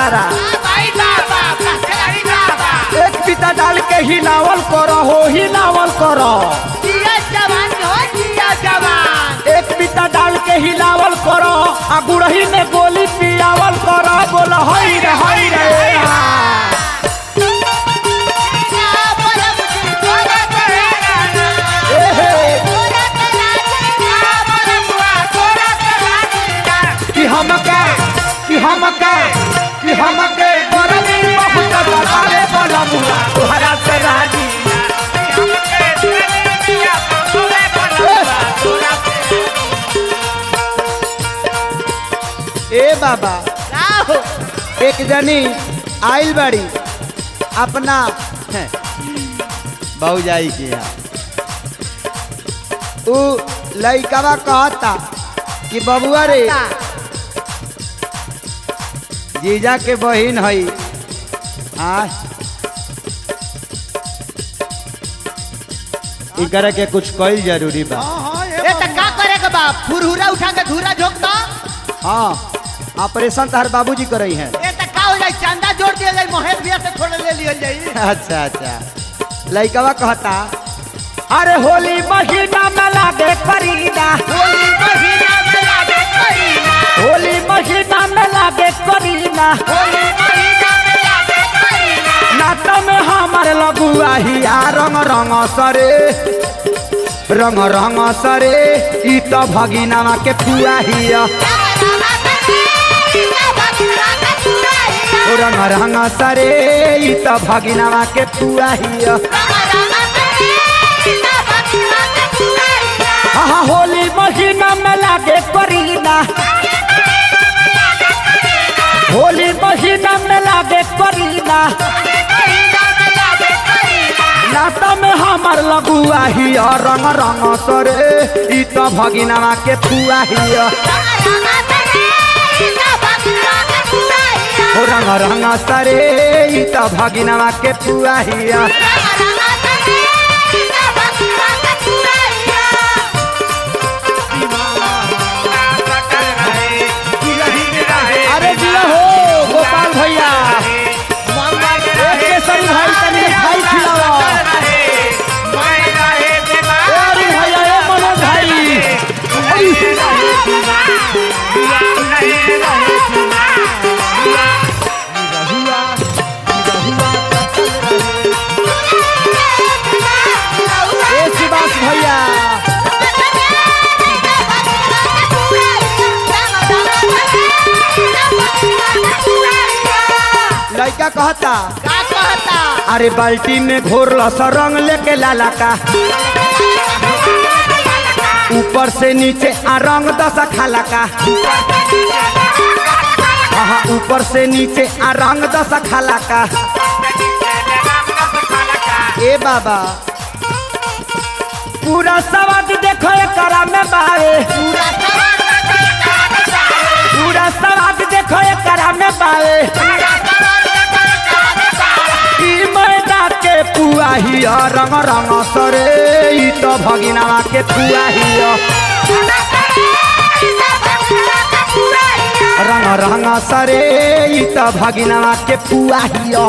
सारा एक पीता डाल के हिलावल करो हो हिलावल करो एक पीता डाल के हिलावल करो आ गुड़ही में गोली पियावल करो बोला हई रे कि हमके बरनी बहुत बतावे बोला मुआ तोहरा से राजी ए बाबा एक जनी आइल बड़ी अपना भौजाई के यहाँ उ लइकवा कहता कि बबुआ रे जीजा के बहिन हई इकरा के कुछ कईल जरूरी बा ए त का करे के बा फुरहुरा उठा के धूरा झोक दो हाँ ऑपरेशन तार बाबूजी करई हैं ए त का हो जाई चंदा जोड़ दिया जाई महेश भैया से थोड़ा ले लिया जाई अच्छा लइकवा कहता अरे होली महीना में लागे करीना होली महीना में लागे करीना होली महीना में लागे करीना होली महीना में लागे करीना नात में हमारे लगुआ हिया रंग सरे ई तो भगिना के फुआ हिया रंग सरे ई तो भगिना के फुआ हिया हाँ होली महीना में लागे करीना होली महीना में लागे करीना नाता में हमार लगुआ हिया रंग सरे ई तो भगिना के फुआ हिया रंग सरे ई तो भगिना के फुआ हिया अरे जिया हो गोपाल भैया केसरी भाई तनी भाई खिलावा अरे भैया ए मनोज भाई ए सुभाष भैया लड़का कहता अरे बाल्टी में घोर लसा रंग लेके लाला का ऊपर से नीचे आ रंग दसा खाला का हाँ ऊपर से नीचे आ रंग दसा खाला का ए बाबा पूरा सवाद देखो एकरा में बावे पूरा सवाद देखो एकरा में बावे मैदा के पुआ हिया रंग सरे ई तो भगिना के पुआ हिया रंग सरे ई तो भगिना के पुआ हिया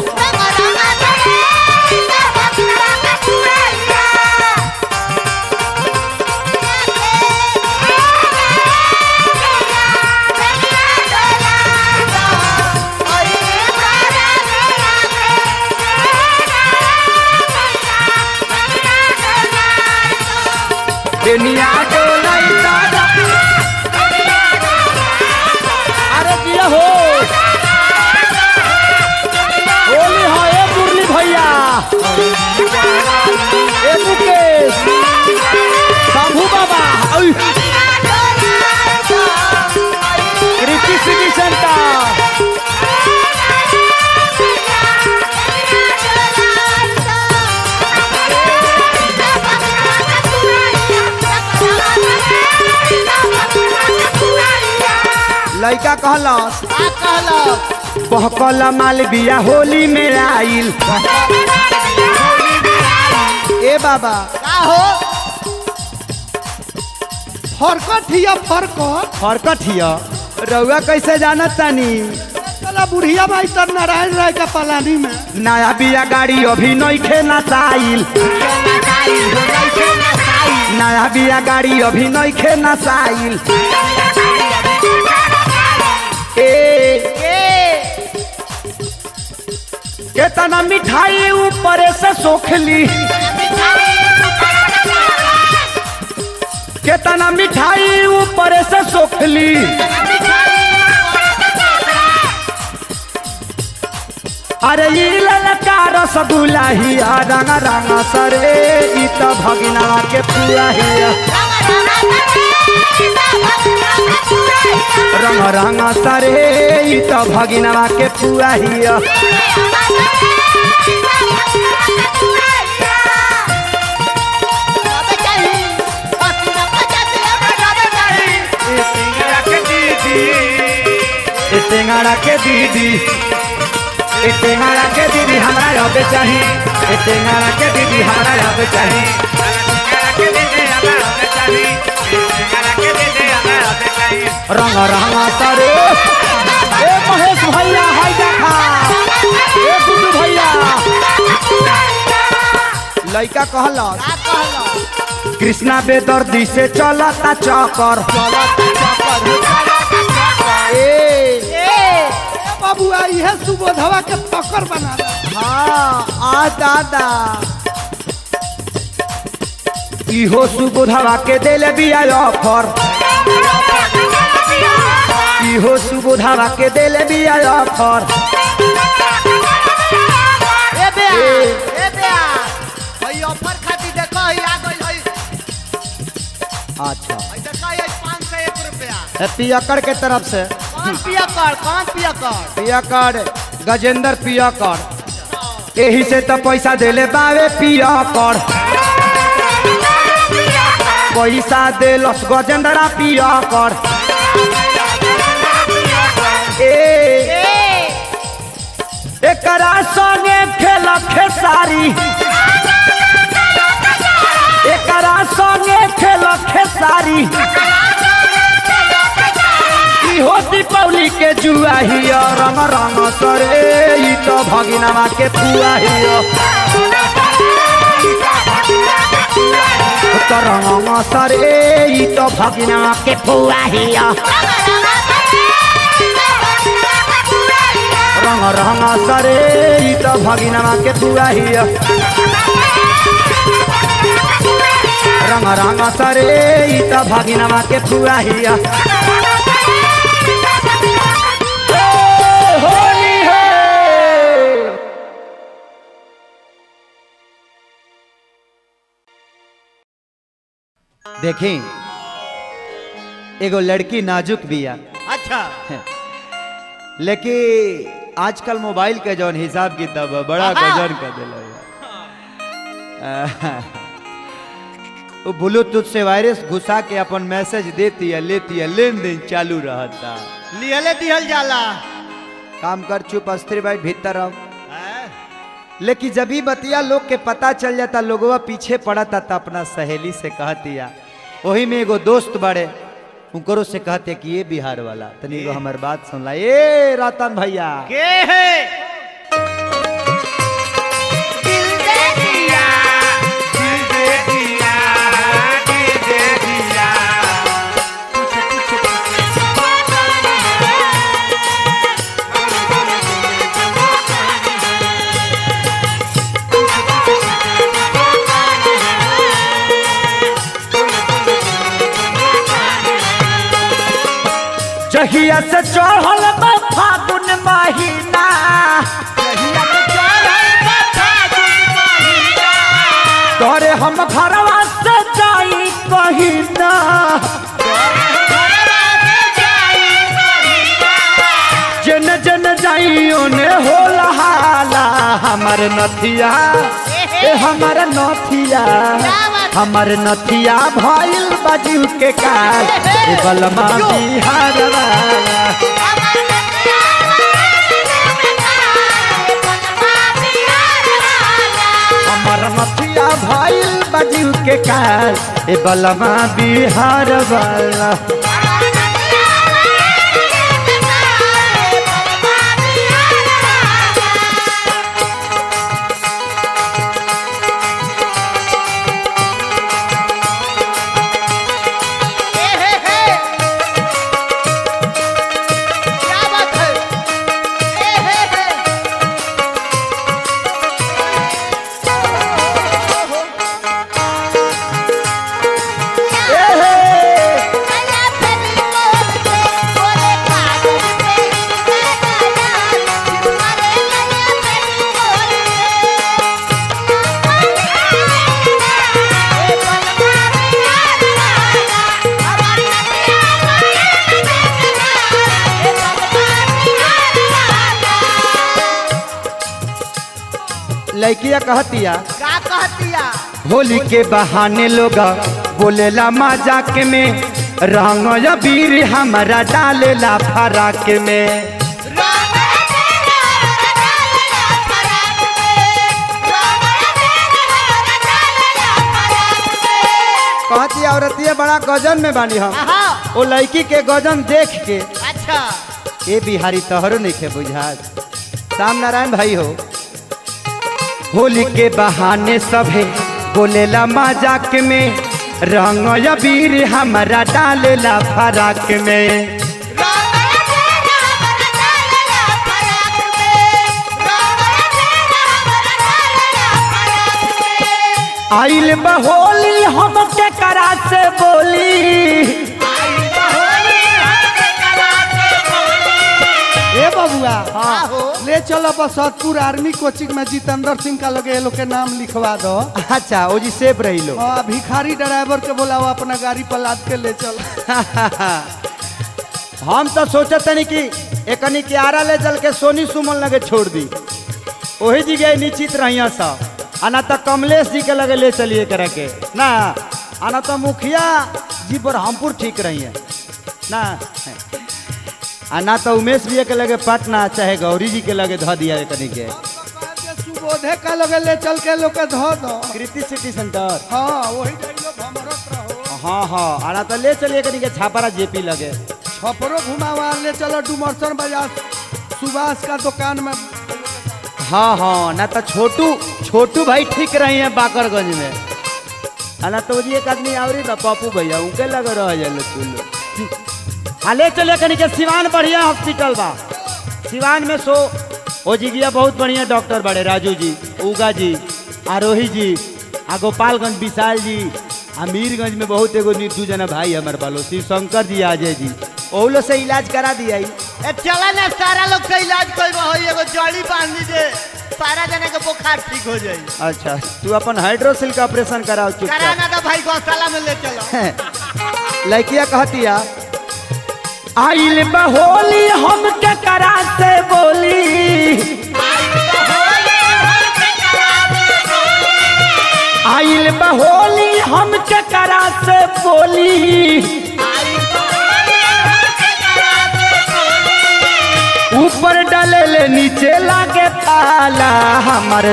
दुनिया अरे दिया हो होली हो ए मुरली भैया ए मुकेश शंभू बाबा कृषि सिटी सेंटर लड़का कहलस बहकल माल बिया होली में आइल ए बाबा का हो फरकट हिया फरकट फरकट हिया रउआ कैसे जानत तानी चला बुढ़िया भाई तर नारायण राय का पलानी में नया बिया गाड़ी अभी नइखे नसाइल, नया बिया गाड़ी अभी नइखे नसाइल। केतना मिठाई ऊपर से सोखली, केतना मिठाई ऊपर से सोखली। अरे ई ललका रसगुल्ला ही रंग रंग सरे ई त भगिना के पूरा हिया, रंग रंग सरे ई त भगिना के पूरा हिया। टेंगड़ा के दीदी, टेंगड़ा के दीदी हमरा अब चाहिए, टेंगड़ा के दीदी हमरा अब चाहिए, रंग रंग सरे ए महेश भैया हाय देखा ए गुड्डू भैया लइका कहला कृष्णा बेदर्दी से चलता चक्कर। बाबुआ यह सुबोधवा के पकड़ बना। हाँ आ दादा इहो सुबोधवा के दिल बिया ऑफर, इहो सुबोधवा के दिल बिया ऑफर। ऑफर खाती देखो आ गई है। अच्छा देखो ये 501 रुपया पियकर के तरफ से। कौन पियकर, कौन पियकर? पियकर गजेंद्र पियकर, यही से तो पैसा देले बावे पियकर, पैसा देलस गजेंद्रा पियकर। एकरा संगे खेल खेसारी, एकरा संगे खेल खेसारी। इहो दीपावली के जुआ हिया रंग रंग सरे ई तो भगिनवा के फुआ हिया, तो रंग सरे ई तो भगिनवा के फुआ हिया, रंग रंग सरे ई तो भगिनवा के फुआ हिया, रंग रंग सरे ई तो भगिनवा के फुआ हिया। देखें एगो लड़की नाजुक बिया, अच्छा लेकिन आजकल मोबाइल के जौन हिसाब किताब बड़ा गजन कर दिला। वो ब्लूटूथ से वायरस घुसा के अपन मैसेज देती है, लेती है, लेन देन चालू रहता। लिहले दिहल जाला। काम कर चुप अस्त्री भाई भीतर रहो। लेकिन जब भी बतिया लोग के पता चल जाता, लोगवा पीछे पड़ता था, अपना सहेली से कहतिया, वही में एगो दोस्त बड़े उनको से कहते कि ये बिहार वाला तनी को हमार बात सुनला। ए रतन भैया के है? दिल दे दिया, दिल दे दिया, दिल दे दिया। जहिया से चढ़ल बा फागुन महीना, जहिया से चढ़ल बा फागुन महीना, तोरे हम घरवा से जाई कहिना, जन जन जाई ओने होला हाला। हमर नथिया ए हमर नथिया, हमर नथिया भइल बाजू के काल, ए बलमा बिहार वाला। हमर नथिया भइल बाजू के काल, ए बलमा बिहार वाला। लड़किया कहतिया का कहतिया होली के बहाने लोग बोलेला मजाक में रंग अबीर हमारा डालेला फराक में। कहती औरतिया बड़ा गजन में बानी हम। हाँ। वो लड़की के गजन देख के अच्छा ए बिहारी तोहरो नहीं खे बुझात। श्याम नारायण भाई हो होली के बहाने सभे बोलेला मजाक में रंग अबीर हमारा डालेला फराक में। आइल बहोली हम के करा से बोली ए बबुआ हाँ हो ले चलो बसतपुर आर्मी कोचिंग में जितेंद्र सिंह का लगे ये लोग के नाम लिखवा दो। अच्छा ओ जी सेफ रही लो। हाँ भिखारी ड्राइवर के बोलाओ अपना गाड़ी पर लाद के ले चलो। हम तो सोचत नहीं कि एकनी के आरा ले चल के सोनी सुमन लगे छोड़ दी वही जगह निश्चित रहिया सब। आना तो कमलेश जी के लगे ले चलिए करे के ना आना तो मुखिया जी बरहमपुर ठीक रही है ना आना तो उमेश जी के लगे पटना चाहे गौरी जी के लगे धो दिया कनी के सुबोधे का लगे ले चल के लोग के धो दो। कृति सिटी सेंटर हाँ वही भमरत रहो। हाँ हाँ आना तो ले चलिए कनी के छापरा जेपी लगे छपरो घुमावा ले चलो डुमरसन बाजार सुभाष का दुकान में। हाँ हाँ ना तो छोटू भाई ठीक रही है बाकरगंज में आना तो जी एक आदमी आवरी बा पप्पू भैया उनके लगे रह जाए हाँ ले चले कनी के सिवान बढ़िया हॉस्पिटल बा सिवान में सो ओ जी गया बहुत बढ़िया डॉक्टर बड़े राजू जी उगा जी आरोही जी आ गोपालगंज विशाल जी अमीरगंज में बहुत एगो नीतू जना भाई हमारे बालो शिव शंकर जी अजय जी ओलो से इलाज करा दिया। चला ना सारा लोग का इलाज कोई हो एगो जड़ी बांध दीजिए सारा जने के बुखार ठीक हो जाए। अच्छा तू अपन हाइड्रोसिल का ऑपरेशन कराओ चुपचाप कराना तो भाई गौशाला में ले चलो। लड़किया कहतिया आइल बहोली हम के करा से बोली आइल बहोली हम के करा से बोली ऊपर डाले ले नीचे लागे ताला हमर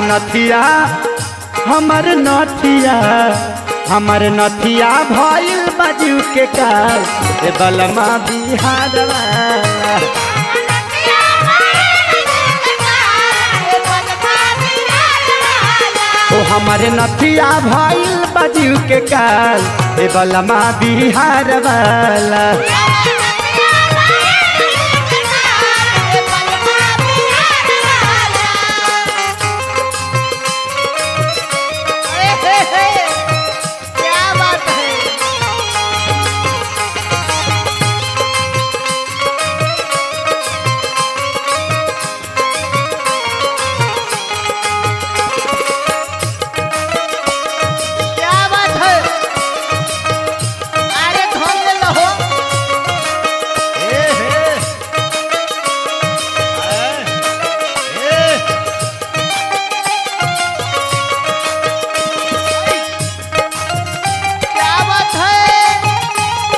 नथिया भइल बाजू के काल ए बलमा बिहारवा ओ हमर नथिया भइल बाजू के काल ए बलमा बिहारवा। क्या बात है क्या बात है अरे धोल ले लो क्या बात है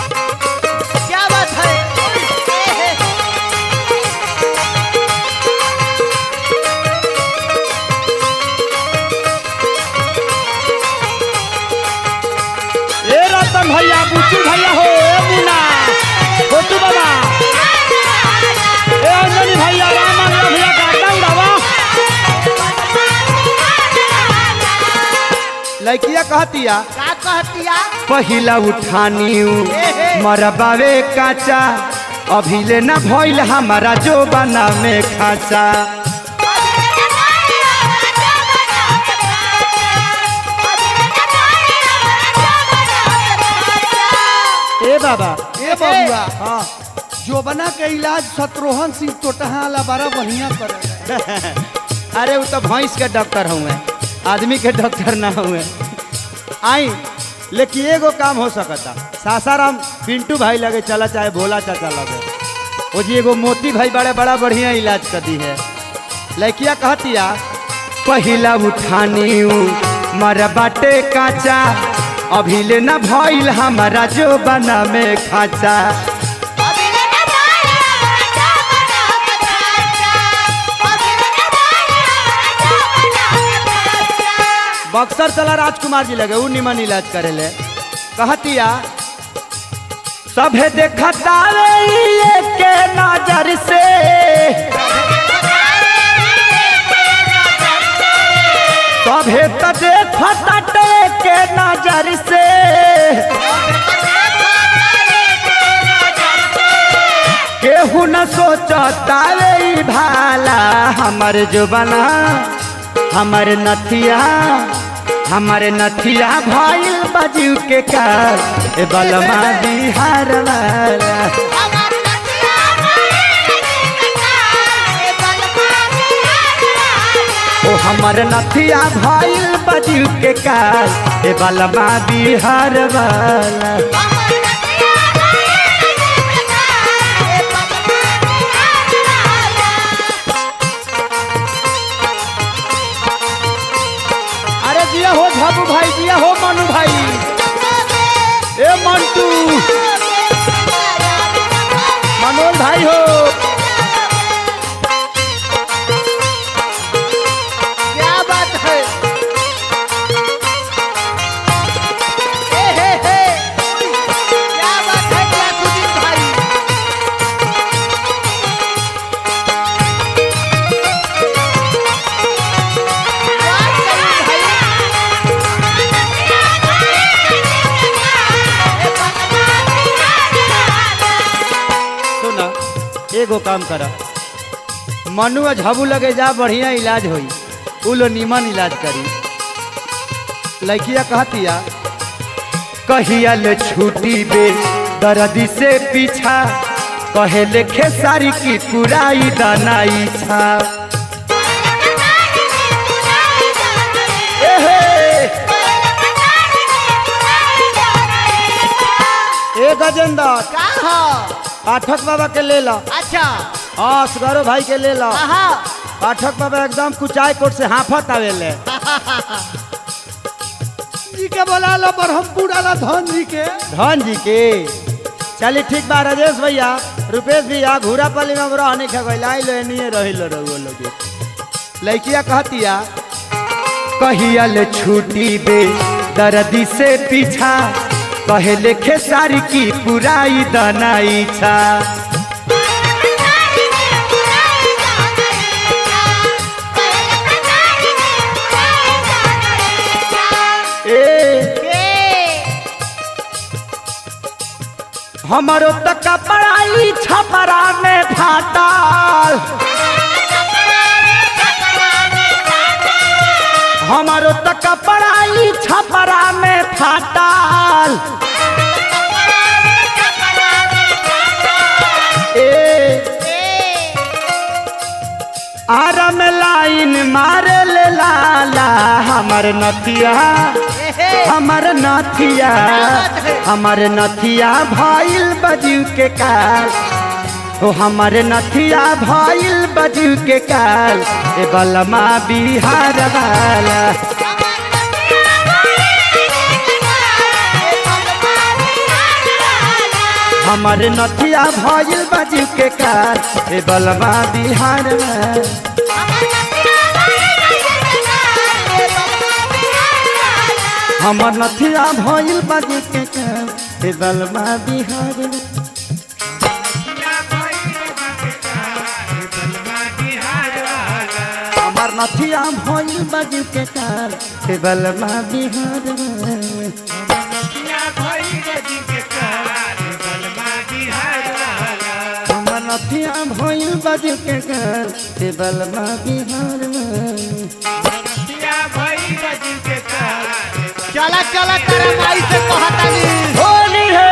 क्या बात है ए रतन भैया बुच्चू भैया हो ए मुन्ना छोटू बाबा ए अंजनी भैया रामन भैया काटा उड़ावा। लड़किया कहतिया का कहतिया पहिला उठानी मरबावे काचा अभिले न भइल हमारा जो बना में खाचा। ए बाबा ए बबुआ हाँ जोबना के इलाज शत्रुघ्न सिंह टोटहा वाला बड़ा बढ़िया करे। अरे वो तो भैंस के डॉक्टर हुए आदमी के डॉक्टर ना हुए। आई लेकिन एगो काम हो सकता सासाराम पिंटू भाई लगे चला चाहे भोला चाचा लगे वो जी एगो मोती भाई बड़ा बढ़िया इलाज कर दी है। लड़किया कहतिया पहिला उठानी मर बाटे काचा अभी ले न भइल हमारा जो बना में खाचा। बक्सर चला राजकुमार जी लगे उ निमन इलाज करेले। कहतिया सभे देखता के नजर से सभे तो देखता के नजर से केहू न सोचता भाला हमर जो बना हमारे नथिया भइल बजू के कार ए बलमा बिहार वाला। ओ हमारे नथिया भइल बजू के कार ए बलमा बिहार वाला। दिया हो झाबू भाई दिया हो मनु भाई ए मंटू मनोज भाई हो क्या बात है हे क्या बात है क्या सुजीत भाई एगो काम करा मनु झाबू लगे जा बढ़िया इलाज होई उ लो निमन इलाज करी। लड़किया कहतिया कहिया ले छूटी बे दर्दी से पीछा कहे ले खेसारी की पुराई दाना इच्छा। ए गजेंद्र का पाठक बाबा के ले लो। अच्छा हाँ सुगारो भाई के ले लो। आहा पाठक बाबा एकदम कुचाई कोट से हाफत आवेले। जी के बोला लो बरहमपुर वाला धन जी के चलिए ठीक बा राजेश भैया रुपेश भैया घूरा पली में रहने खगलाई लो नहीं रही लो रहो लोग। लड़किया कहतिया कहिया ले छूटी बे दर्दी से पीछा कहे ले खेसारी की पुराई दाना इच्छा। हमारो तक पढ़ाई छपरा में फाटल हमारो तक पढ़ाई छपरा में फाटल। आराम लाइन मारे ले लाला हमर नथिया भइल बजू के काल ओ हमर नथिया भइल बजू के काल ए बलमा बिहार वाला। हमर नथिया भइल बजू के काल ए बलमा बिहार वाला। हमर नथिया भइल बजू के काल ए बलमा बिहार वाला। हमर नथिया भइल बजू के काल ए बलमा बिहार वाला। नथिया भइल बजू के काल ए बलमा बिहार वाला। चला चला तारा माई से कहतानी होली है।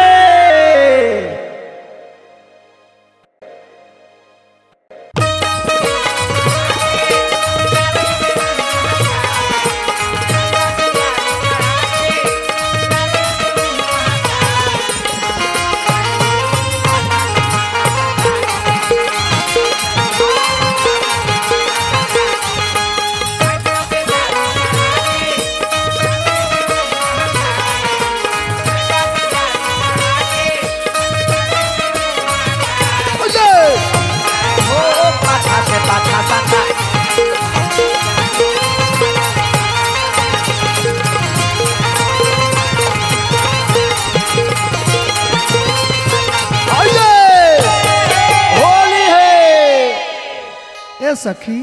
ए सखी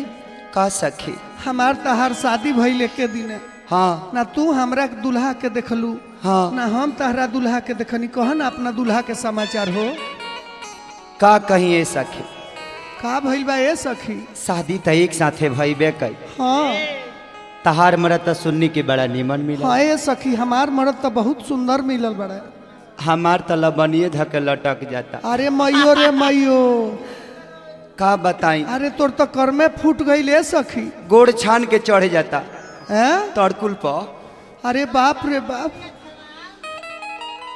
का सखी? हमार तहार शादी भइल के दिन हाँ ना तू हमरा के दुल्हा के देखलू हाँ। ना हम तहरा दुल्हा के देखनी। कह ना अपना दुल्हा के समाचार हो। का कहीं ए सखी? का भइल बा ए सखी? शादी तो एक साथे भइबे कई। हाँ तहार मरद तो सुन्नी के बड़ा नीमन मिला। हाँ ए सखी हमार मर्द तो बहुत सुंदर मिलल बड़ा। हमार तो लबनिए धके लटक जाता। अरे मैयो रे मैयो, का बताई? अरे तोर तो कर में फूट गई ले सखी। गोड़ छान के चढ़ जाता हैं? तड़कुल पर। अरे बाप रे बाप।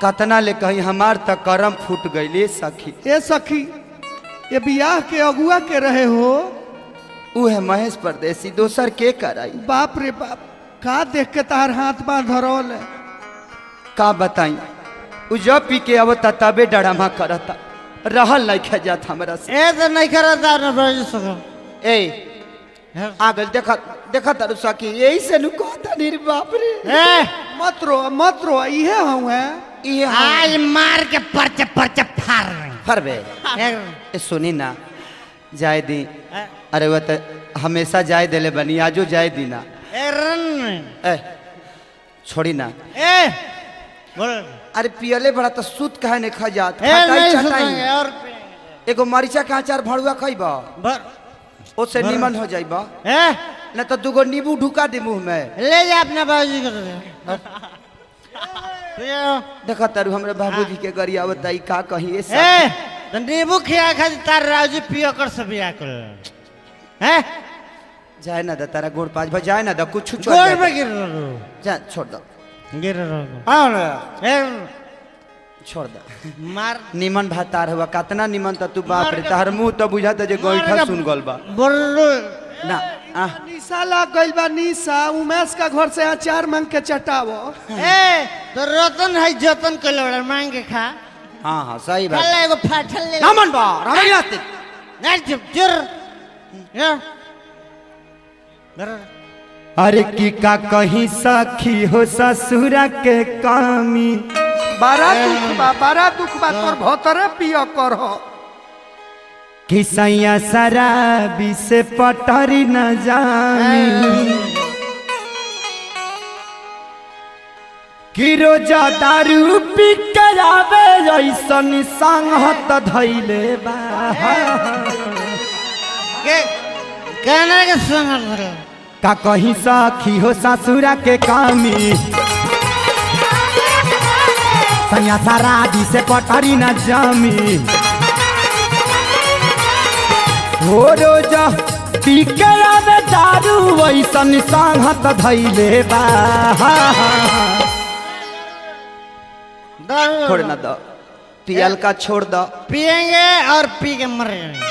कतना ले कहीं हमार तक करम फूट गई सखी। ए सखी ये बियाह के अगुआ के रहे हो? ऊ है महेश परदेसी, दोसर के कराई। बाप रे बाप, का देख के तार हाथ बांध धरल है। का बताई? ऊ जब पी के आवता तबे डरामा करता, रहल नहीं खा जात हमरा से। ए तो नहीं करता ना ब्रज सको। ए आगल देखा देखा तारू सखी, यही से नु कहता नी रे बाप रे। ए मत रो इहे हूँ है। ये आज मार के परचे परचे फाड़ फरबे। ए सुनी ना, जाए दी। अरे वो तो हमेशा जाए देले बनी, आजो जाए दी ना। ए रन ए छोड़ी ना। ए बोल। अरे पियले बड़ा तो सूत कहे नहीं खा जात। ए नहीं सुनेंगे और एगो मरीचा के अचार भरुआ खइबा, ओसे नीमन हो जाइबा। ए न तो दुगो नींबू ढुका दे मुंह में। ले जा अपना बाबूजी को देखा तारू हमरे बाबूजी के गरिया बताई का कही। ए तो नींबू खिया खा तार राजू पियो कर सब बिया कर। हैं जाए ना दा तारा गोड़ पाँच भाई जाए ना दा कुछ गोड़ में गिर जा छोड़ दो। गिर रहो। आओ ना ए छोड़ दो। मार निमन भातार हुआ कतना निमन त तू बाप रे, तार मुंह तो बुझाता जे गोइठा सुन गल बा बोलो ना। आ निशा लग गइल बा। निशा उमेश का घर से अचार मांग के चटावो। ए तो रतन है जतन के लड़ा मांग के खा। हाँ हाँ सही बात। चल एगो फाटल ले ना मन बा राम रास्ते नहीं चुप चुर या अरे की का कहीं सखी हो ससुरा के कामी। बड़ा दुख बा तोर भोतरे पियो कर हो। कि सैया शराबी से पटरी न जामी। कि रोजा दारू पी के आवे ऐसन संगत धैले बा। के कहने के संग का कहीं सखी हो ससुरा के कामी। सैया शराबी से पटरी न जामी। हो रोजा पी के आवे दारू ऐसन संगत धैले बा। छोड़ ना दो, पियल का छोड़ दो। पिएंगे और पी के मर जाएंगे।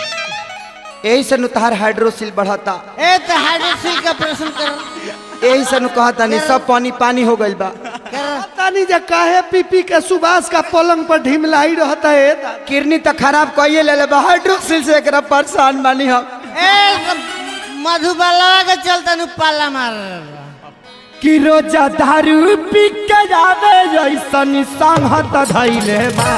यही से नुतार हाइड्रोसिल बढ़ता। ए तो हाइड्रोसिल का ऑपरेशन कर। यही से नु कहता नहीं सब पानी पानी हो गइल बा। पता नहीं जे काहे पी के सुभाष का पलंग पर ढिमलाई रहता है। किडनी तो खराब कइए ले बा, हाइड्रोसिल से एकरा परेशान बानी हम। ए तो मधुबाला के चलता नु पाला मार। कि रोजा दारू पी के जावे ऐसन संगत धैले बा।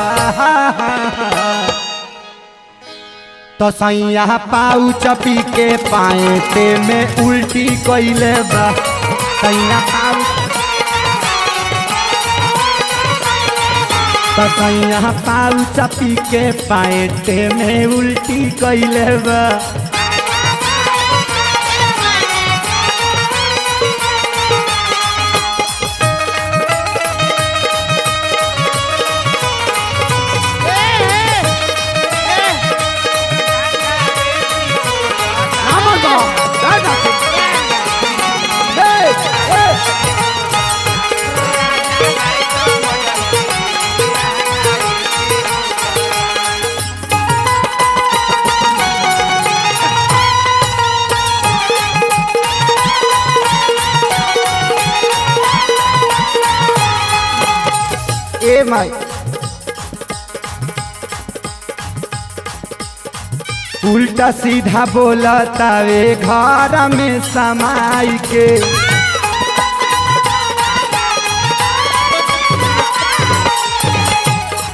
तो सैया पाउच पी के पाएते में उल्टी कइले बा। सैया पाउच तो सैया पाउच पी के पाएते में उल्टी कइले बा। ए माई उल्टा सीधा बोला तावे घर में समाई के।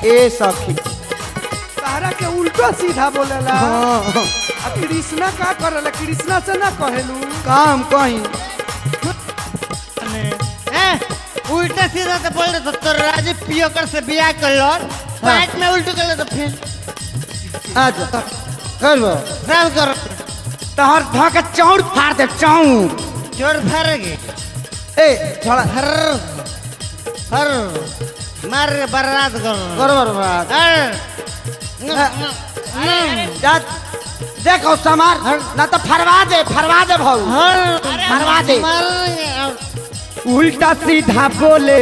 ए सखी तारा के उल्टा सीधा बोलेला। हाँ आ कृष्णा का करेला? कृष्णा से ना कहेलू। काम कहीं उल्टा सीधा तो बोल रहे तो राजीव पियोकर से बियाह कर लो पैंट में उल्टू कर ले तो फिर अच्छा करबो सब करो तहर धा के चौड़ फाड़ दे चौड़ जोर भरेगी ए छोड़ा हर हर मार के बर्बाद करो बरोबर बात हर जा देखो समार ना तो फरवा दे भाऊ फरवा दे उल्टा सीधा बोले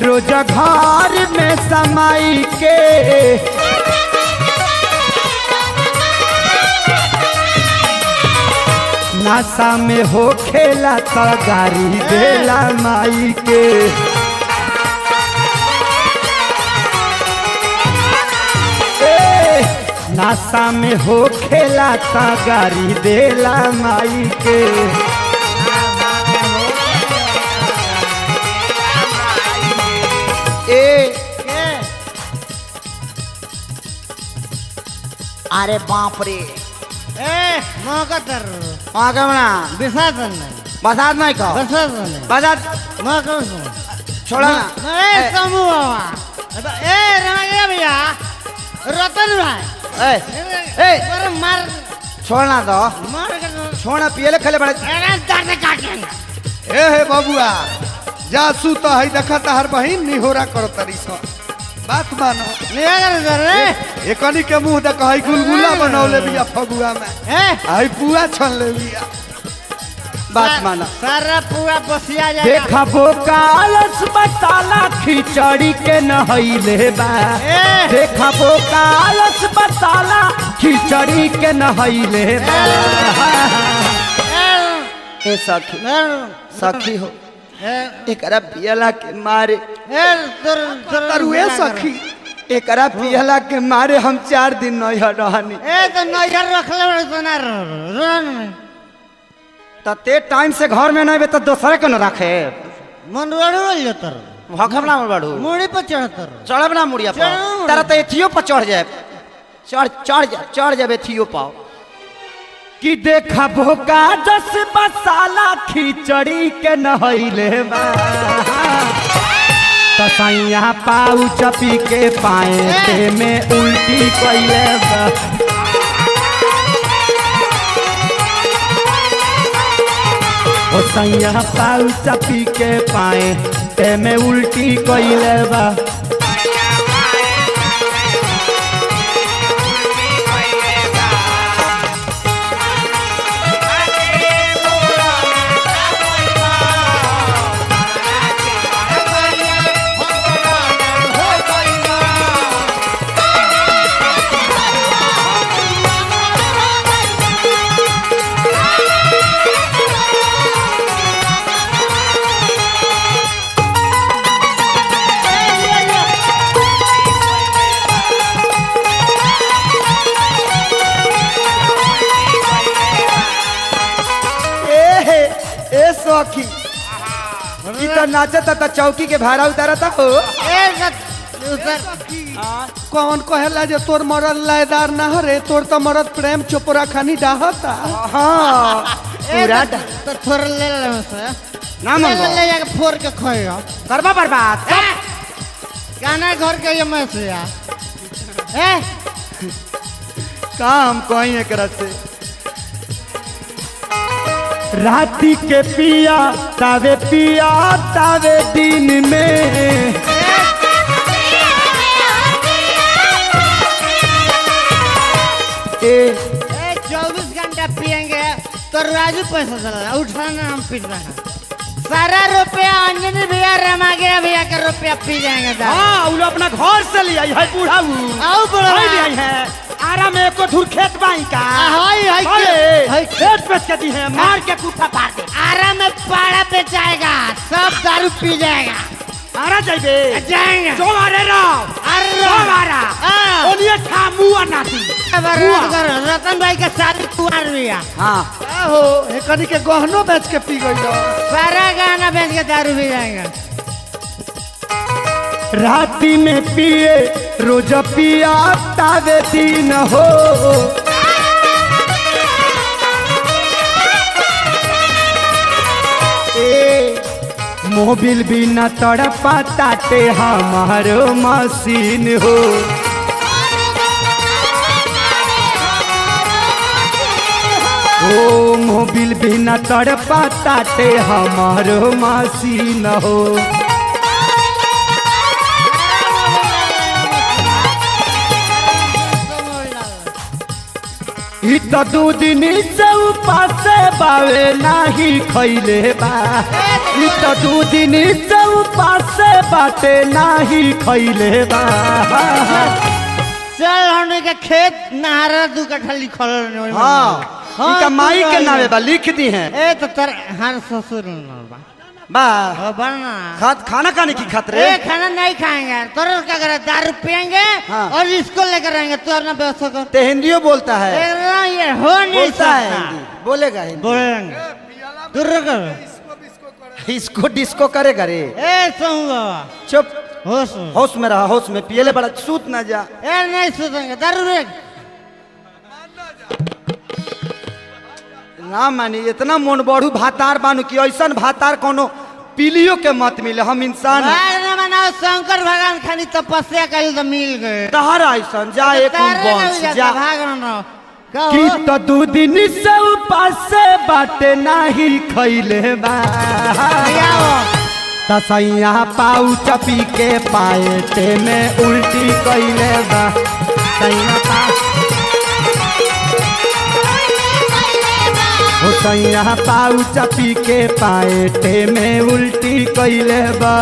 रोज घर में समाई के नासा में हो खेला तो गारी देला माई के नासा में हो खेला तो गारी देला माई के अरे बाप रे मौका तर आगे बना विसर्जन नहीं बसात नहीं कहो विसर्जन नहीं बसात मौका छोड़ा ना ए समूह बाबा ए रमैया भैया रतन भाई ए अरे मार छोड़ना तो मार के छोड़ना पियले खले बड़े अरे दर्द काटेंगे ए हे बबुआ जा सू तो है देखा हर बहिन निहोरा करो तरी सो बात मानो ले कर रे एकनी के मुंह देख है गुलगुला बनौले बिया फगुआ में ए आई पुआ छन ले बिया बात माना सारा पूरा बसिया जाएगा देखा बोकालस बताला खिचड़ी के नहैले बा देखा बोकालस बताला खिचड़ी के नहैले बा ए सखी सखी हो एकरा पियला के मारे तरुए सखी एकरा पियला के मारे हम 4 दिन नहीं रहनी ए तो नजर रख ले सोना रोन तो ते टाइम से घर में नहीं बे तो दूसरे के न रखे मन रोल जतर भखमला में बढ़ू मुड़ी पर चढ़तर चढ़ब ना मुड़िया पर चढ़। तारा तो एथियो पर चढ़ जाए चढ़ जाए एथियो पाओ कि देखा भोका 10 मसाला खिचड़ी के नहैले बा तो सैया पाऊ चपी के पाए ते में उल्टी कइले बा ओ सैया पाऊ चपी के पाए ते में उल्टी कइले बा सखी ई तो नाचता त चौकी के भाड़ा उतारता हो कौन कहेला जे तोर मरद लायदार ना हरे तोर तो मरद प्रेम चोपड़ा खानी डाहता हां पूरा तो थोड़ा ले ले से ना मन ले जाके फोड़ के खोयो करबा बर्बाद गाना घर के ये मैसिया ए काम कोई एकरा से राती के पिया तावे दिन में ए 24 घंटा पियेंगे तो राजू पैसा चला उठाना हम पी रहे हैं सारा रुपया अंजनी भैया रमा गया भैया का रुपया पी जाएंगे हाँ वो अपना घर से ले आई है बूढ़ा आओ बूढ़ा ले आई है आरा में एको धुर खेत बाई का हाय खेत बेच के दी है मार के कुत्ता पार दे आरा में पाड़ा पे जाएगा सब दारू पी जाएगा आरा जाइबे जाएंगे जो मारे अरे मारा ओनिए खा मुआ नाती रतन भाई का शादी कुआर भैया हां हो एकनी के गहनो बेच के पी गई सारा गाना बेच के दारू पी जाएंगे राती में पिए रोज पिया तावे दिन हो। मोबिल बिना तड़पा ताटे हमारो मशीन हो। ओ मोबिल बिना तड़पा ताटे हमारो मशीन हो। ई तो 2 दिन से उपास बावे नाही खैले बा। ई तो 2 दिन से उपास बाटे नाही खैले बा। चल हमने के खेत नहरा 2 कट्ठा लिखल रहे। हाँ इनका माई के नावे बा लिख दी हैं। ए तो तर हर ससुर बा बा बना खाना खाने की खातिर खाना नहीं खाएंगे तो क्या करे, दारू पियेंगे हाँ। और इसको लेकर आएंगे। तू अपना व्यवस्था कर। ते हिंदियों बोलता है, ये हो नहीं बोलता है सकता। हिंदी, बोलेगा हिंदी। बोलेंगे तू रुक। इसको डिस्को करेगा रे। ए सुन बाबा चुप, होश होश में रहा, होश में पियले बड़ा सूत ना जा। ए नहीं सुतेंगे, दारू रेख ना मानी इतना मन बढ़ू भातार बानू कि ऐसा भातार कोनो पीलियो के मत मिले। हम इंसान मनाओ शंकर भगवान खानी तपस्या कर तो मिल गए। तहरा ऐसा जा एक वंश जा भागना कि तो 2 दिन से उपास बाटे नाही खैले बा। तसैया पाऊ चपी के पाएटे में उल्टी कैले बा। सैया पाऊ चपी के पाएटे में उल्टी कैले बा।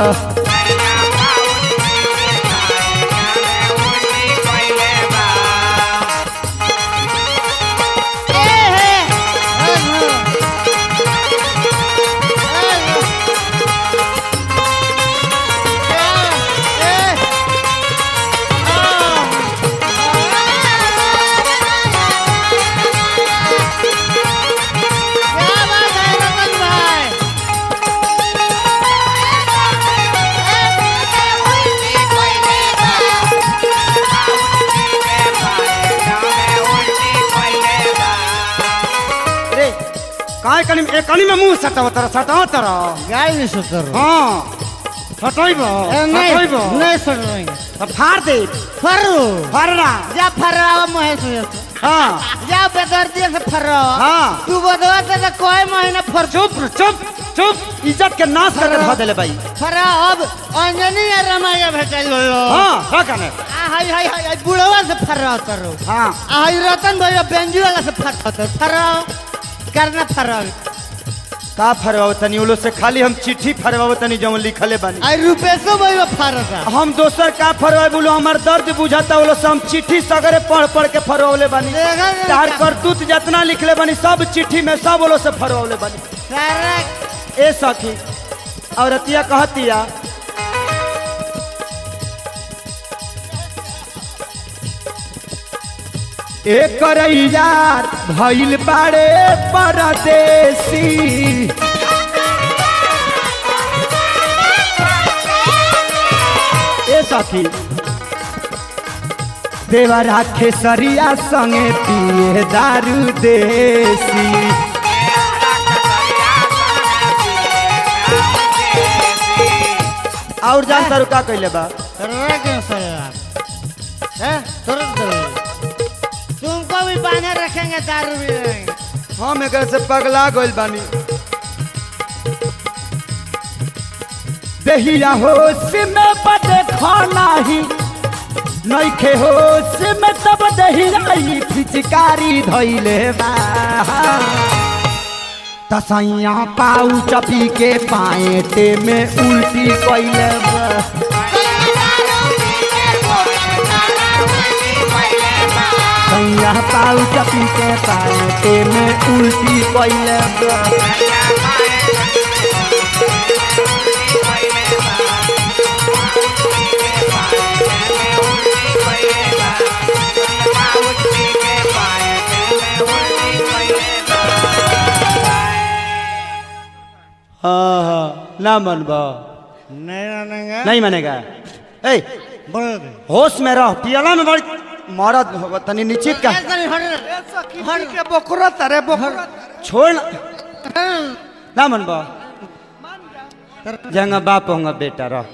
कनी में मुंह सटाव तर गाय नहीं सुतर। हाँ सटाइबो नहीं सुतेंगे अब फाड़ दे। फरू फरना जा फरावा महेश हाँ जा बेदर्दी से फरावा। हाँ तू बदवा से कोई महीना फर चुप चुप चुप, इज्जत के नाश करके धो देले भाई। फरा अब अंजनी या रमाया भेटल लो। हाँ का कने हाय हाय हाय बुढ़वा से फरा करो। हाँ हाय रतन भैया बेंजू वाला से फरा करना फरा का फरवाओ तनी उलो से खाली हम चिट्ठी फरवाओ तनी जौन लिखले बानी। आई रुपेशो भैया फरता हम दोसर का फरवाए बोलो हमार दर्द बुझाता बोलो से हम चिट्ठी सगरे पढ़ पढ़ के फरवाओले बानी। तार करतूत जितना लिखले बानी सब चिट्ठी में सब बोलो से फरवाओले बानी। सारा ए सखी औरतिया कहतिया एक यार भइल बाड़े परदेसी। ए सखी देवरा खेसरिया संगे पिए दारू देसी। और जान तारू का कहले बा तुमको भी बांधे रखेंगे, दारू भी रहेंगे। हम एक से पगला गइल बानी। देहिया होश में बदे खाना ही नइखे होश में तब दहिया फिचकारी धइले बा। तसैया पाऊ चपी के पाएटे में उल्टी कइले बा। तसैया पाऊ चपी के पाएटे में उल्टी कइले बा। हाँ हाँ ना मनबा नहीं मानेगा। नहीं मानेगा ए होश में रह, पियला में बड़ी मरद हो तनी निश्चित का के बोकरा तारे बोकरा छोड़ ना मन बा जंगा बाप होगा बेटा रह।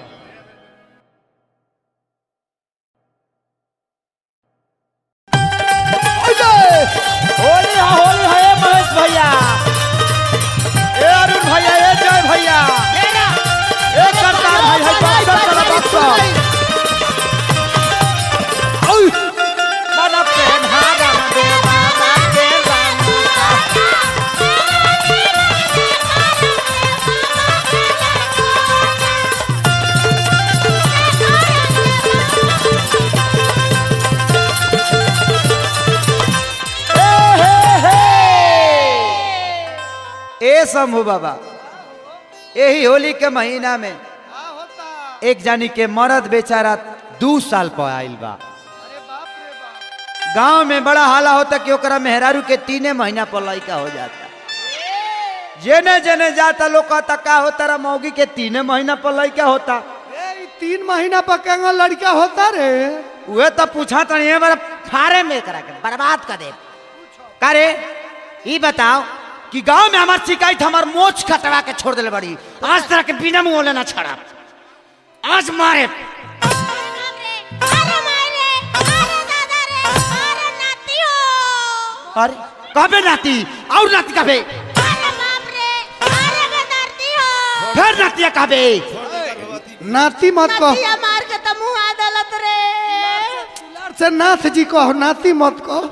होली है महेश भैया, ए अरुण भैया, ए जय भैया, ए करतार भाई है बक्सर चला बक्सर। मन पे धागा दे बाबा के ए शंभू बाबा, यही होली के महीना में एक जानी के मर्द बेचारा 2 साल पर आइल बा। गांव में बड़ा हाला होता कि ओकरा मेहरारू के 3 महीना पर लड़का हो जाता। जेने जेने जाता लोग कहता का होता रा मौगी के 3 महीना पर लड़का होता। 3 महीना पर केंगा लड़का होता रे? उहे तो पूछा तो नहीं बड़ा फारे में करा के बर्बाद कर दे। का रे ये बताओ कि गांव में हमार शिकायत हमार मोच कटवा के छोड़ दिले बड़ी, आज तरह के बिना मुंह लेना छड़ा आज मारे। अरे कबे नाती और नाती कबे फिर नातिया कबे नाती मत कहो, मार के तो मुंह आदलत रे से नाथ जी कहो, नाती मत कहो।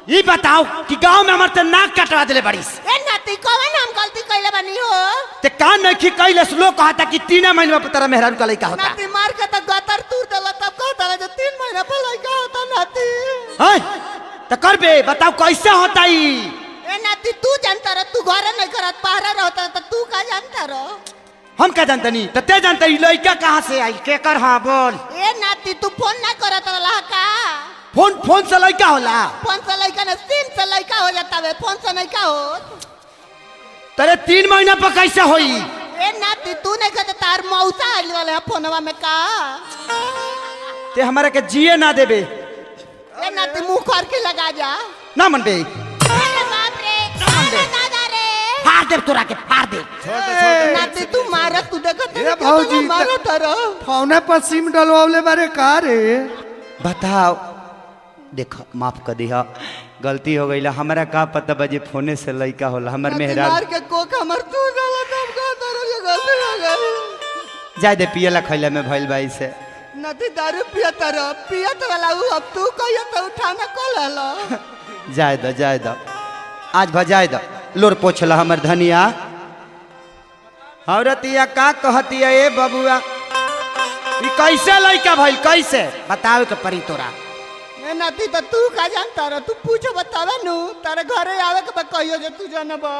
ये बताओ कि गांव में हमारे नाक कटवा दिले बड़ीस। ए नाती कौन हम गलती कइले बनी हो? ते कान नहीं खी कइले लोग कहता कि 3 महीने में तेरा मेहरारू का लड़का होता। नाती मार के तो गतर तूर देला तब कहता है जो 3 महीना पर लड़का होता नाती। हैं तो कर बे बताओ कैसे होता ही। ए नाती तू जानता रे, तू घरे नहीं करत पहरा रहता तो तू का जानता रो? हम क्या जानते नहीं तो ते जानते ही लड़का कहाँ से आई के कर। हाँ बोल। ए नाती तू फोन ना करत रहा का? फोन से लड़का होला? फोन से लड़का ना सिम से लड़का हो जाता है, फोन से नहीं का हो। तेरे 3 महीना पर कैसे होई? ए नाती तू नहीं कहते तार मौसा आइल वाले फोनवा में का? ते हमारे के जिए ना देबे। ए नाती मुंह कर के लगा जा ना मन बे। अरे बाप रे दादा रे फाड़ दे तोरा के फाड़ दे। नाती तू मारा तू देखत ए भौजी मारा तारो फोने पर सिम डलवावले बारे का रे? बताओ देखो माफ कर दिया, गलती हो गई। हमारा का पता बजे फोने से लड़का होला हमार मेहरारू। मार के कोक हमर तू डाला तब का तारो के गलती हो गई। जाय दे पियला खैला में भइल भाई से। नदी दारू पियत रह पियत वाला उ अब तू कहियो तो उठाना को लेलो। जाय दो आज भजाय दो। लोर पोछला हमर धनिया। औरतिया का कहतिया ए बबुआ ई कैसे लड़का भइल कैसे बतावे के परी तोरा। ए नाती तो तू का जानता रह, तू पूछो बतावे नु तारे घरे आवे के कहियो जे तू जानबा।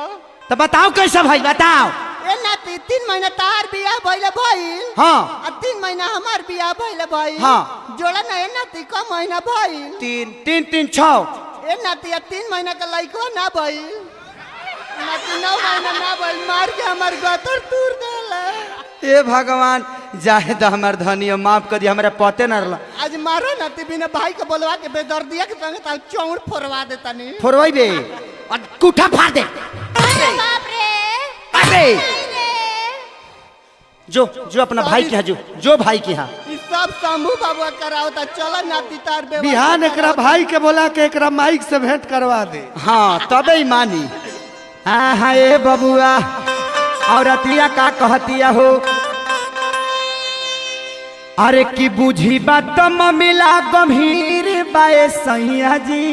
तो बताओ कैसे भाई बताओ। ए नाती 3 महीना तार बियाह भइले भइल। हाँ आ 3 महीना हमार बियाह भइले भइल। हाँ जोड़ा ना ए नाती का महीना भइल 3 6। ए नाती 3 महीना का लइको ना भइल। नाती 9 महीना ना भइल मार के हमार गतर तूर देला। ए भगवान जाहे द हमार धनिया माफ कर दी, हमरा पते ना रहला। आज मारो नाती बिना भाई के बोलवा के बेदर्दिया के संग ताल चौड़ फोड़वा देता नी। फोड़वाई बे और कुठा फाड़ दे। अरे बाप रे अरे जो अपना भाई के यहाँ जो भाई के यहाँ ई सब शंभू बाबू करावता। चलो नाती तार बे बिहान एकरा भाई के बोला के एकरा माइक से भेंट करवा दे। हाँ तबे ही मानी। हाँ ए बबुआ औरतिया का कहतिया हो। अरे की बुझी बात मिला गंभीर बाए सैया जी।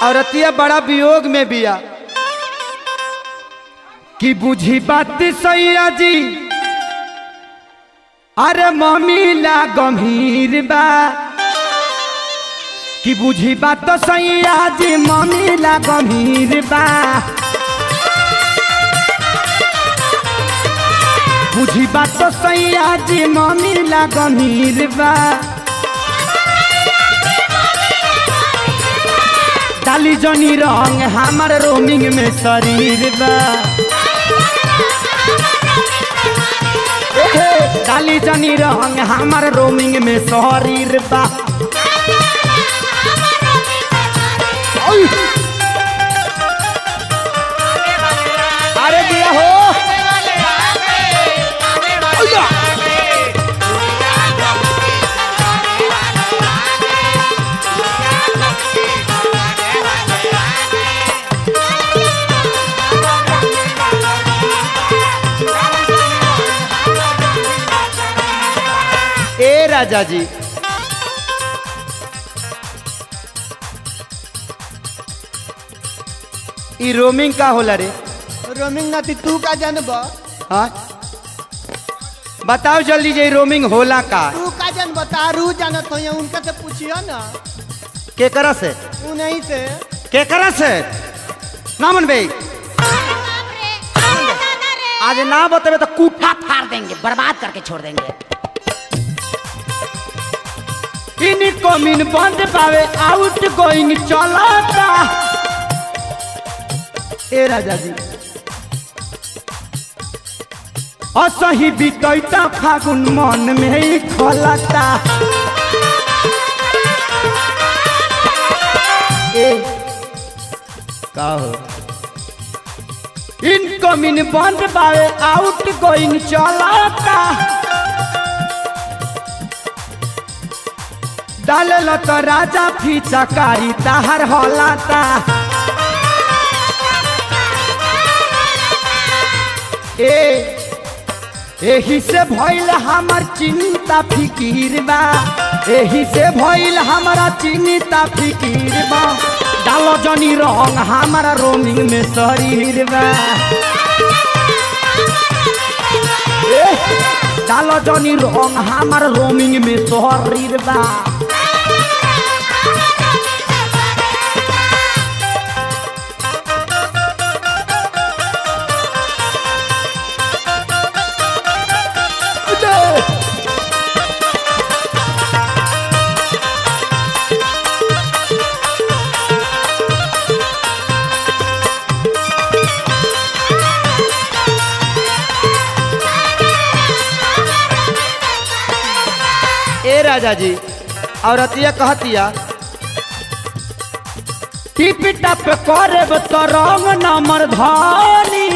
औरतिया बड़ा वियोग में बिया कि बुझी बात सैया जी। अरे ममिला गंभीर बा कि बुझी बात तो सैया जी ममिला गंभीर बा। बुझी बात तो सैया जी ममिला गंभीर बा। डाली जनी रंग हमार रोमिंग में शरीर बा। ए डाली जनी रंग हमार रोमिंग में शरीर बा। अरे दिया हो ए राजा जी ई रोमिंग का होला रे? रोमिंग नाती तू का जानब? हाँ बताओ जल्दी जे रोमिंग होला का? तू का जान बता रू जानत हो उनका से पूछियो ना। केकरा से? उन्हीं से। केकरा से? ना मन भाई आज ना बतावे तो कूठा फाड़ देंगे, बर्बाद करके छोड़ देंगे। इनको मिन बंद पावे आउट गोइंग चलाता। ए राजा जी असही बीतैता फागुन मन में ही खोलता। ए का हो इनको मिन बंद पावे आउट गोइंग चलाता। डालल तो राजा फीचा कारी ताहर हलाता। एही से भइल हमार चिंता फिकीर बा। एही से भइल हमारा चिंता फिकीर बा। डालो जनी रंग हमारा रोमिंग में शरीर बा। डालो जनी रंग हमारा रोमिंग में शरीर बा। ए राजा जी औरतिया कहतिया टिप टप करे तो रंग नंबर धानी।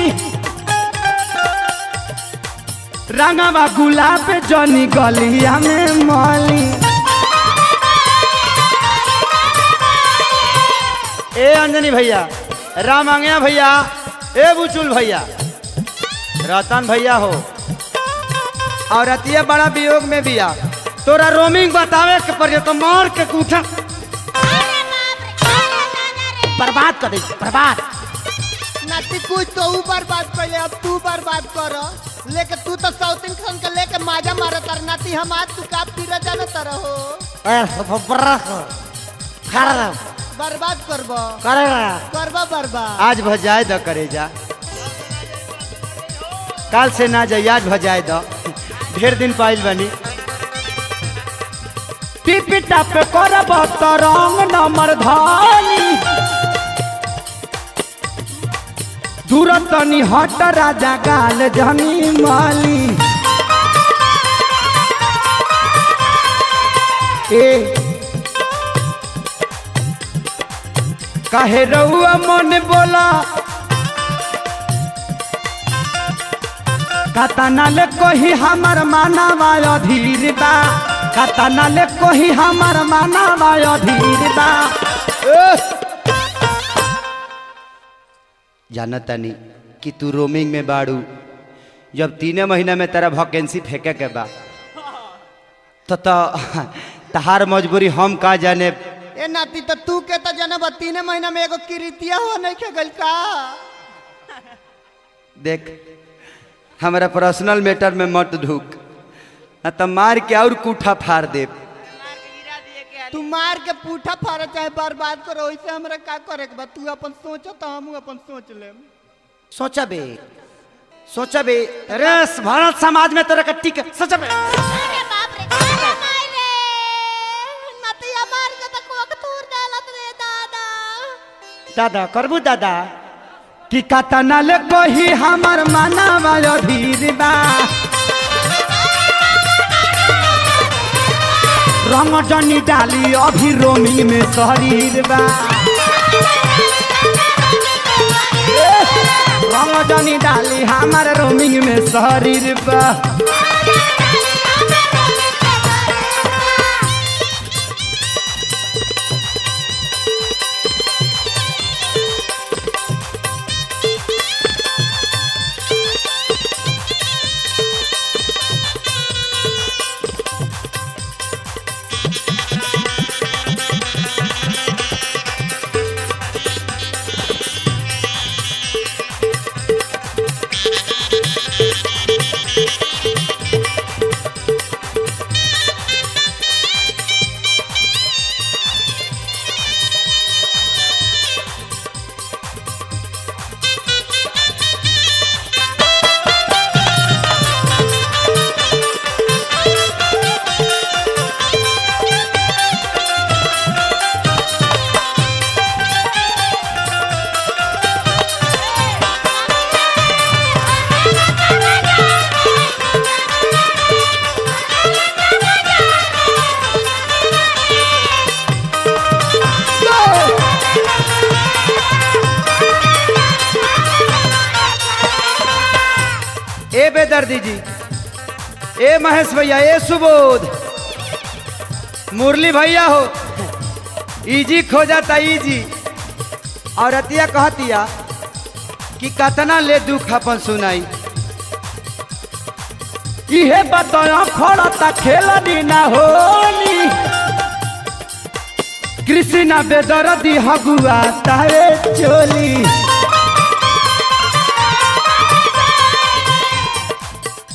रंगवा गुलाब जनी गलिया में माली। ए अंजनी भैया, राम आंगया भैया, ए बुचुल भैया, रतन भैया हो औरतिया बड़ा वियोग में बिया। तोरा रोमिंग बतावे के पड़े तो मार के कूठा बर्बाद कर दे, बर्बाद। नाती कुछ तो ऊ बर्बाद कर, अब तू बर्बाद कर। लेके तू तो साउथ इंडियन के लेके माजा मारा तर नाती। हम आज तू का पीरा जाना तरहो बर्बाद करबो करबो बर्बाद। आज भजाए द करे जा, काल से ना जाइए, आज भजाए द। ढेर दिन पाइल बनी टिपी टप करब तो रंग नंबर धानी। दूर तनी हट राजा गाल जनी माली। ए कहे रहुआ मन बोला कतना ले कोही हमार मानवा अधीर बा। कतना ले कोही हमार मानवा अधीर बा। जानता नहीं कि तू रोमिंग में बाड़ू। जब 3 महीना में तेरा वैकेंसी फेंके के बा तो तहार मजबूरी हम का जाने। ए नाती तो तू के तो जनब 3 महीना में एगो किरीतिया हो नहीं खेगल का। देख हमारा पर्सनल मैटर में मत ढूक, न तो मार के और कूठा फाड़ दे। तू मार के पूठा फाड़ चाहे बर्बाद करो, वैसे हमरा का करे के बा। तू अपन सोच तो हम अपन सोच लेम। सोचा बे, सोचा बे। अरे भारत समाज में तोरा कट्टी के सोचा बे। अरे बाप रे, अरे माय रे, नतिया मार के तो कोक तूर डालत रे दादा। दादा करबू दादा कि कतना ले कोही हमार मानवा अधीर बा। रंग जनी डाली अभी रोमिंग में शरीर बा रंग जनी डाली हमारे रोमिंग में शरीर बा ए बेदर्दी जी, ए महेश भैया, ए सुबोध, मुरली भैया हो, इजी खो जाता इजी। और अतिया कहतिया कि कतना ले दुख अपन सुनाई। इहे बताया खड़ता खेलनी ना होली, कृष्णा बेदर्दी हगुआ तारे चोली।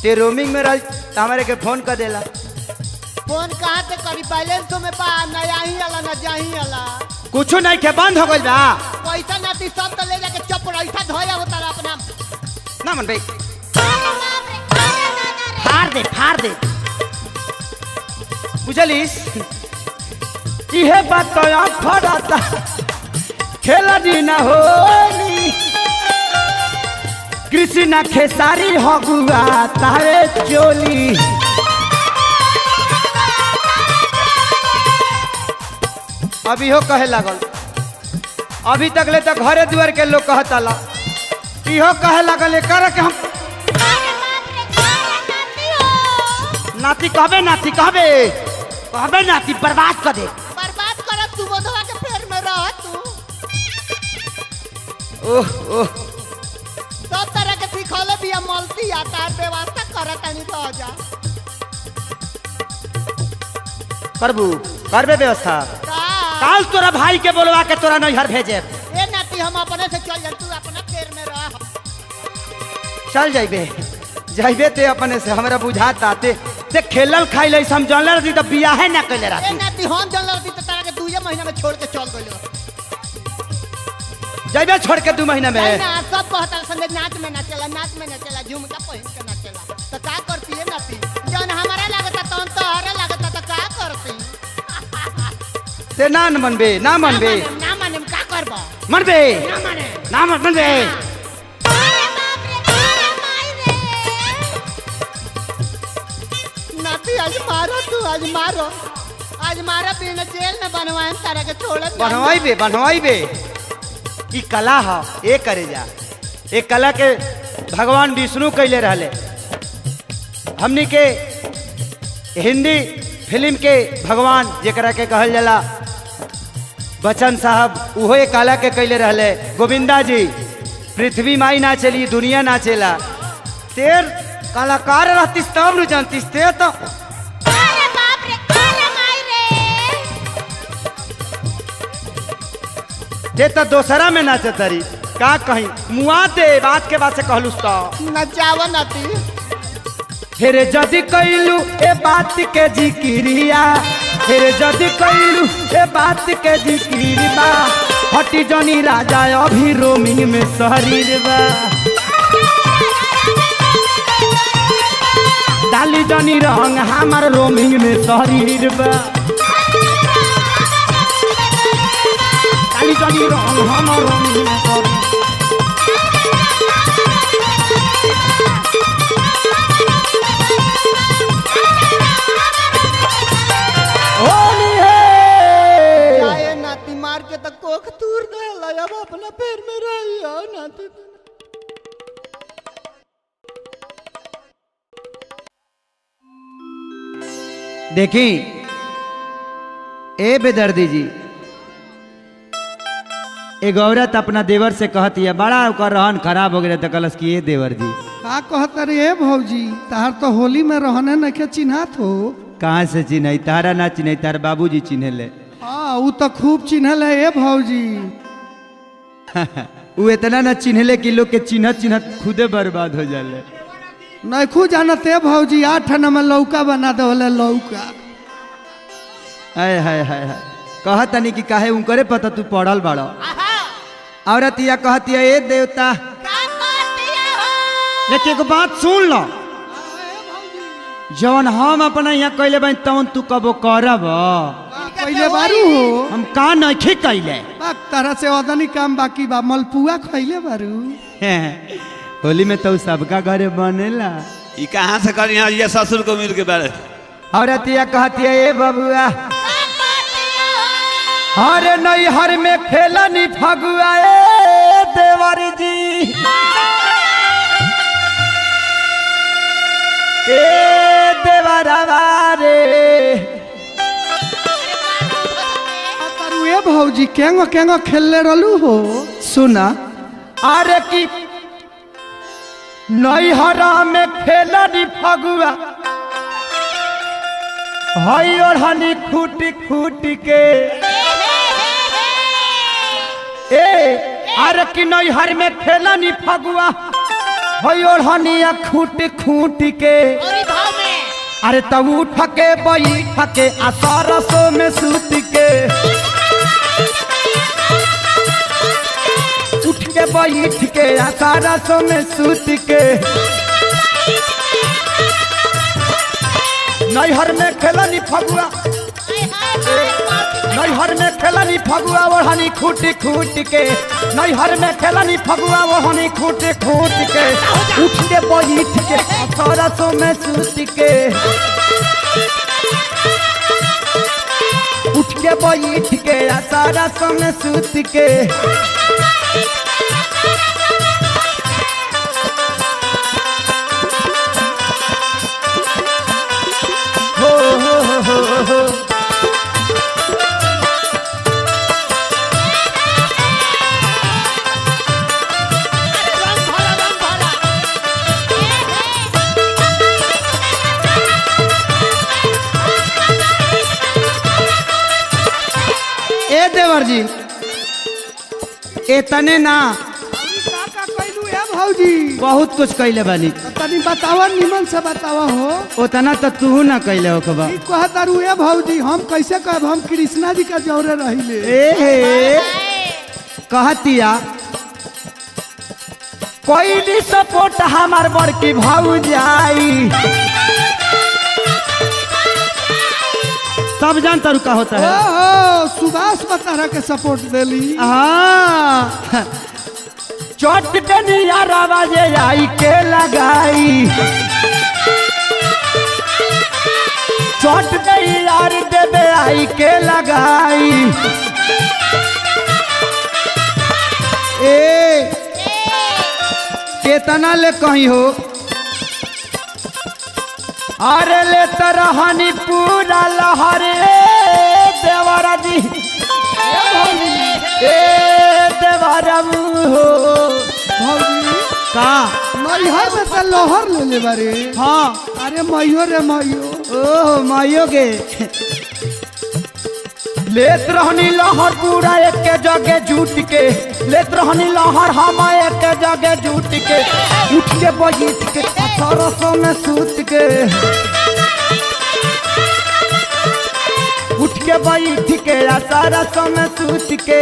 ते रोमिंग में रह हमारे के फोन कर देला। फोन कहाँ से करी, बैलेंस में पा ना यहीं आला ना जहीं आला। कुछ नहीं के बंद हो गइल बा। पैसा नाती सब तो ले जाके चप ऐसा धोया होता रहा अपना। ना मन भाई फाड़ दे बुझलिस। इहे बात तो खड़ता खेलनी ना होली, कृष्णा खेसारी हगुआ तारे चोली। अभी हो कहे लागल, अभी तक ले तक घरे दुआर के लोग कहता ला, इहो कहे लागल एकर के हम नाती कहबे नाती बर्बाद कर दे। बर्बाद कर तू बोधवा के फेर में रह तू। ओह ओह सब तरह के सिखौले भी मलती आता है, व्यवस्था करत नहीं रह जा। प्रभु करबे व्यवस्था। का काल तोरा भाई के बोलवा के तोरा नैहर भेजे। ए नाती हम अपने से चल जा, तू अपना फेर में रह। चल जाइबे ते अपने से, हमरा बुझाता ते खेलल खाइल समझल रही तो बियाह ना कइले ए रहती। नाती हम जल रही तो तारा के 2 महीना में छोड़ के चल गइल। जाइबे छोड़ के 2 महीना में। ना सब कहता संगे नाच में ना चला झुमका पहन के ना चला। तो का करती है नाती, जौन हमारा लागता तौन तो हरा लागता, तो का करती। ते ना मनबे ना माने का करबो। मनबे ना माने नाती आज मारो बिना जेल में बनवाए तारा के छोड़त बनवाइबे। ई कला है, ए करे जा। ए कला के भगवान विष्णु कैले रहले। हमनी के हिंदी फिल्म के भगवान जेकरा के कहल जाला बच्चन साहब, उहो ए कला के कैले रहले। गोविंदा जी, पृथ्वी माई ना चली दुनिया ना चला। तेर कलाकार रहतीस तब न जानतीस। ते तो दोसरा में नाचतरी का कहीं मुआ दे। बात के बाद से कहलुस तो नचावा नाती। फिर जदि कैलू ए बात के जिक्रिया, फिर जदि कैलू ए बात के जिक्रिया, हटी जनी राजा अभी रोमिंग में शरीर बा। डाली जनी रंग हमार रोमिंग में शरीर बा। डाली जनी रंग हमार रोमिंग में शरीर। कोख तूर दे अब अपना पैर में रहियो नाती। देखी ए बेदर्दी जी, एक औरत अपना देवर से कहती है, बड़ा ओकर रहन खराब हो गया तो कलस की ये देवर जी का कहता रे भौजी तार तो होली में रहने नहीं चिन्हात हो। कहाँ से चिन्ह, तारा ना चिन्ह, तार बाबूजी चिन्ह ले। हाँ वो तो खूब चिन्हल है ए भौजी। वो इतना ना चिन्हले कि लोग के चिन्ह चिन्ह खुदे बर्बाद हो जाले। नहीं खू जानते भौजी 8 आना में लौका बना दे लौका। हाय हाय हाय हाय, कहत नहीं कि काहे उनकरे पता तू पढ़ल बाड़ो। औरत या कहती है ए देवता, लेकिन एक बात सुन लो, जवन हम अपना यहाँ कैले बानी तवन तू कबो करब। पहले बारू हो हम का नहीं कैले। तरह से अदनी काम बाकी बा, मलपुआ खैले बारू। होली में तो सबका घरे बनेला। ई कहाँ से करी ये ससुर को मिल के बारे। औरत या कहती है ए बबुआ, हरे नहीं हर में खेलनी फगुआ ए देवर जी, ए देवरवा रे। ए भौजी केंगो केंगो खेलले रहलू हो। सुना, अरे की नैहरा में खेलनी फगुआ, हई ओढ़नी खूट खूट के। ए अरे की नैहर में खेलनी फगुआ, हई ओढ़नी खूट खूट के। अरे तब उठ के बैठ के आ सरसों में सूत के, उठ के बैठ के आ सरसों में सूत के। नैहर में खेलनी फगुआ, नैहर में खेलनी फगुआ ओढ़नी खूट खूट के। नैहर में खेलनी फगुआ ओढ़नी खूट खूट के, उठ के बैठ के सरसों में सूत के, उठ के बैठ के सरसों में सूत के। हो हो हो हो हो। ए देवर जी इतने ना भौजी बहुत कुछ कैले बानी, तनी बतावा निमन से बतावा हो। उतना तो तू ना कैले हो कबा। कहतारू ए भौजी हम कैसे कहब, हम कृष्णा जी का जौरे रहिले। ए कहतिया कोई सपोर्ट हमार बड़की भौजाई, सब जानता रू का होता है। ओहो सुभाष बतारा के सपोर्ट देली। हाँ चोट डनिया रावाजे आई के लगाई, चोट गई यार देवे आई के लगाई। ए केतना ले कहीं हो, अरे ले तरहनी पूरा लहरे देवरा जी, ए देवरा हो भौजी का मैहर में तो लोहर ले ले बारे। हाँ अरे मैयो रे मैयो, ओह माइयो के लेत रहनी लहर पूरा एक के जगह जूट के, लेत रहनी लहर हम एक के जगह जूट के। उठ के बैठ के सरसों में सूत के, उठ के बैठ के सरसों में सूत के।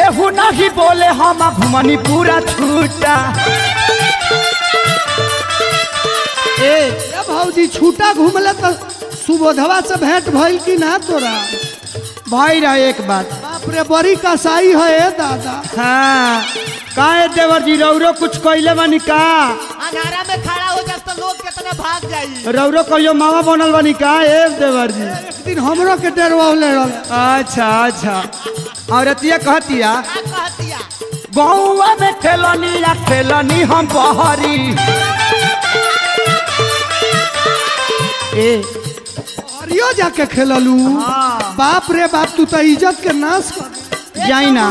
केहू नहीं बोले हम घुमनी पूरा छूटा। ए भौजी छूटा घूमले तो सुबोधवा से भेंट भइल कि ना तोरा? भाई रहा एक बात। बाप रे बड़ी कसाई है ए दादा। हाँ काहे देवर जी रौरो कुछ कइले बानी का? अंधारा में खड़ा हो जा तो लोग कितना भाग जाई। रौरो कहियो मामा बनल बानी का ए देवर जी? एक दिन हमरो के डरवावले रहल। अच्छा अच्छा। औरतिया कहतिया का कहतिया गौवा में खेलनी हम बहरी। ए अरियो जाके खेललू। बाप रे बाप तू तो इज्जत के नाश कर। जाई ना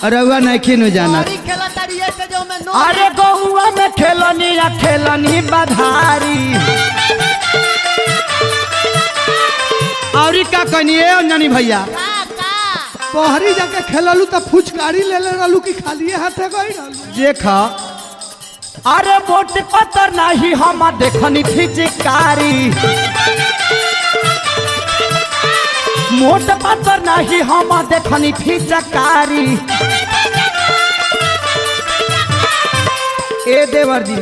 रउआ नहीं नु जाना। हरी खेला तारी से जो मैं नो अरे गौवा में खेलनी बधारी। औरी का कनिए अंजनी भैया बहरी जाके खेललू तो फुचकारी ले रहलू कि खाली हाथे गई रहलू? देखा अरे वोट पतर नहीं हम देखनी फिचकारी। मोट पतर नहीं हम देखनी फिचकारी। ए देवर जी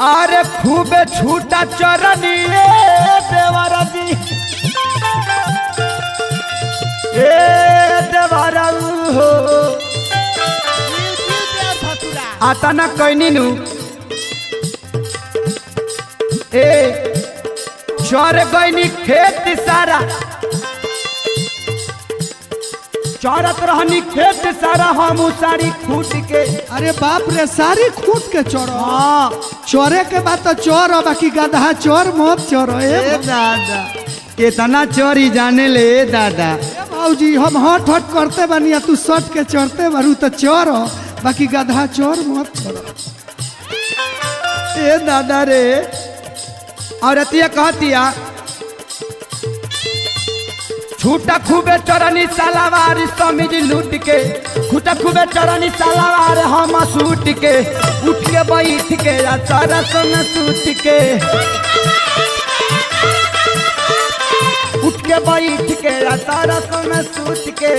अरे खूबे छूटा चरनी ए देवर जी। ए देवर हो आता ना कहनी नु। ए चर गईनी खेत सारा चरत रहनी खेत सारा हम सारी खूट के। अरे बाप रे सारी खूट के चोरो। हाँ चोरे के बाद तो चोर हो बाकी गधा चोर मत चोरो। ए दादा कितना चोरी जाने ले दादा। भाजी हम हट हट करते बनिया तू सट के चढ़ते बारू तो चोर हो बाकी गधा चोर मत छोड़ो। ए दादा रे औरतिया कहतिया छूटा खूबे चरनी सलावार समीज लूट के। छूटा खूबे चरनी सलावार हम सूट के। उठ के बैठ के सारा सोना सूट के। उठ के बैठ के सारा सोना सूट के।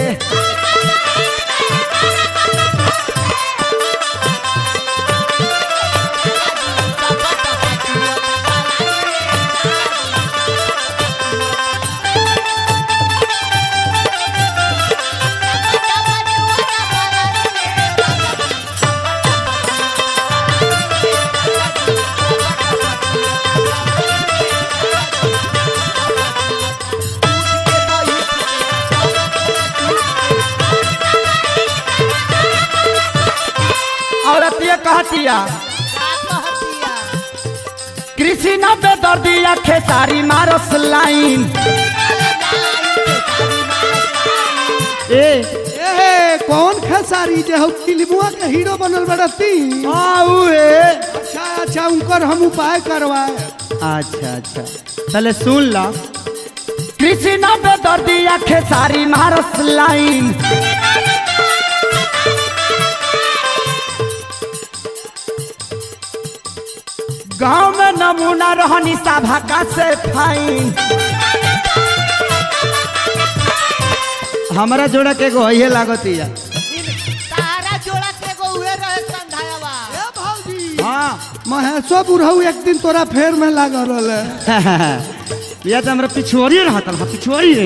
औरतिया कहतिया कृषि न बेदर्दिया खेसारी मारस लाइन। ए कौन खेसारी जे हो फिल्मुआ के हीरो बनल बड़ती? अच्छा अच्छा उनकर हम उपाय करवाए। अच्छा अच्छा चले सुन ला। कृषि न बेदर्दिया खेसारी मारस लाइन। गांव में नमूना रहनी सभा का से फाइन। हमारा जोड़ा के गो ये लागतिया। तारा जोड़ा के गो हुए रहे संधायावा। ए भौजी हाँ महेशो बुढ़ऊ एक दिन तोरा फेर में लागल रहले। या तो हमरा पिछुआरी रहता है पिछुआरी रे।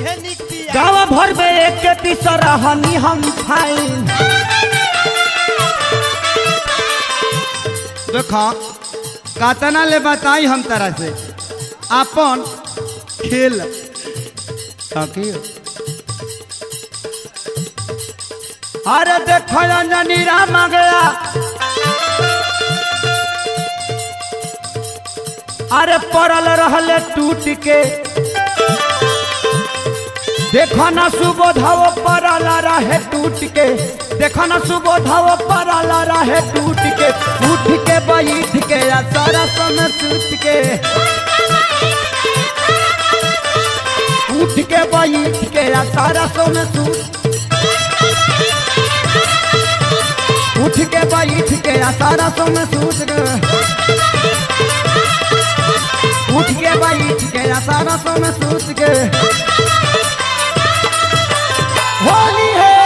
ये निक दिया गाँव भर में एक के तीसरा हनी हम फाइन। देखो कातना ले बताई हम तरह से अपन खेल अरे देखो अंजनी राम आ गया। अरे पड़ल रहले टूट के। देखो ना सुबोधव पड़ल रहे टूट के। देखो ना सुबोधव पड़ल रहे टूट के। उठ के बैठ के सारा समय सूत के। उठ के बैठ के सारा समय सूत। उठ के बैठ के सारा समय सूत। उठ के बैठ के सरसों में सूत के होली है।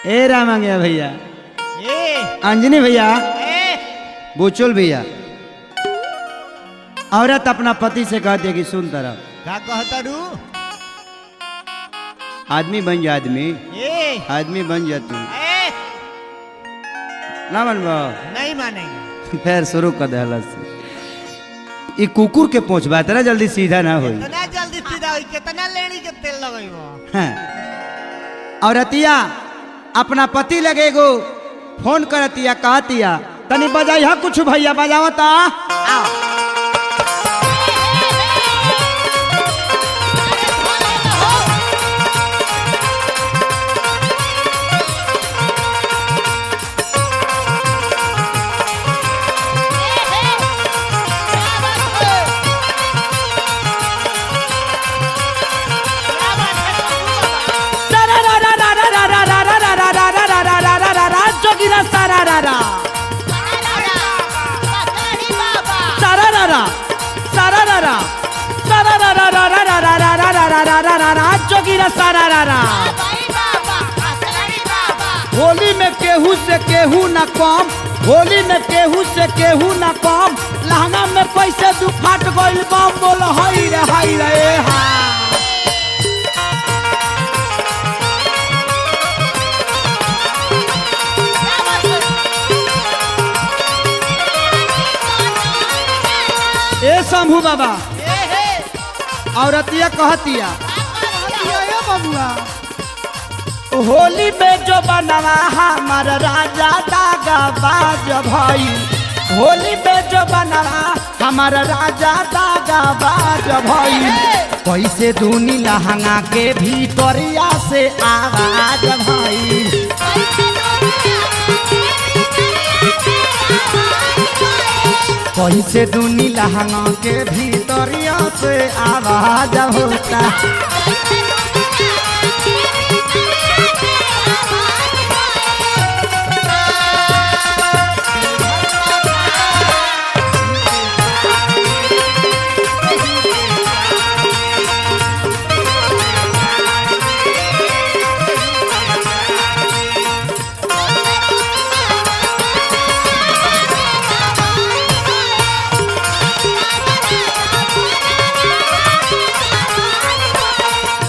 ए राम आ गया भैया, अंजनी भैया, बुचुल भैया। औरत अपना पति से कहती है कि सुन तरह का कहता रू आदमी बन जा, आदमी बन जा तू। ना बनबो? नहीं मानेंगे। फिर शुरू कर दे ये कुकुर के पहुंच बात ना जल्दी सीधा ना हो। इतना जल्दी सीधा होई कितना लेनी के तेल लगइबो। औरतिया अपना पति लगेगो फोन करतिया कहतिया तनी बजाई हा कुछ भैया बजावता। होली में केहू से केहू न कम, होली में केहू से केहू न कम, लहंगा में पैसे दू फाट गइल बम। बोल हई रे हा। ए शंभू बाबा, औरतिया कहतिया बबुआ होली में जो बनवा हमार राजा दागा बाज भाई, होली में जो बनवा हमार राजा दागा बाज भाई, कैसे दूनी लहंगा के भीतरिया से आवाज भाई, कैसे दूनी लहंगा के भीतरिया से आवाज होता।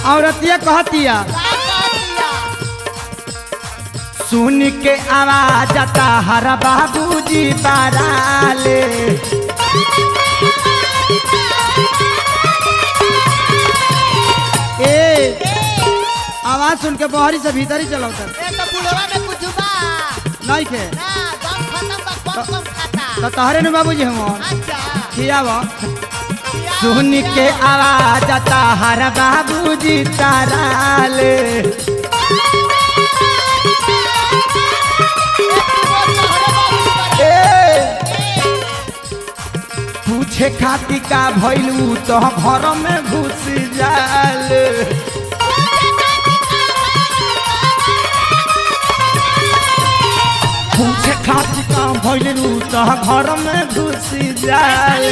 औरतिया कहतिया सुन के आवाज आता हर बाबूजी बाराले, ए आवाज सुन के बहरी से भीतर ही चला उतर। तो बुढ़वा में कुछ बा नहीं के ना दम खत्म बा कम खाता। तो तहरे न बाबूजी हम अच्छा खियावा। सुन के आवाज आता हर बाबूजी ताराले, पूछे खाती का भइलू तो घर में घुस जाल, पूछे खाती का भइलू तो घर में घुस जाल।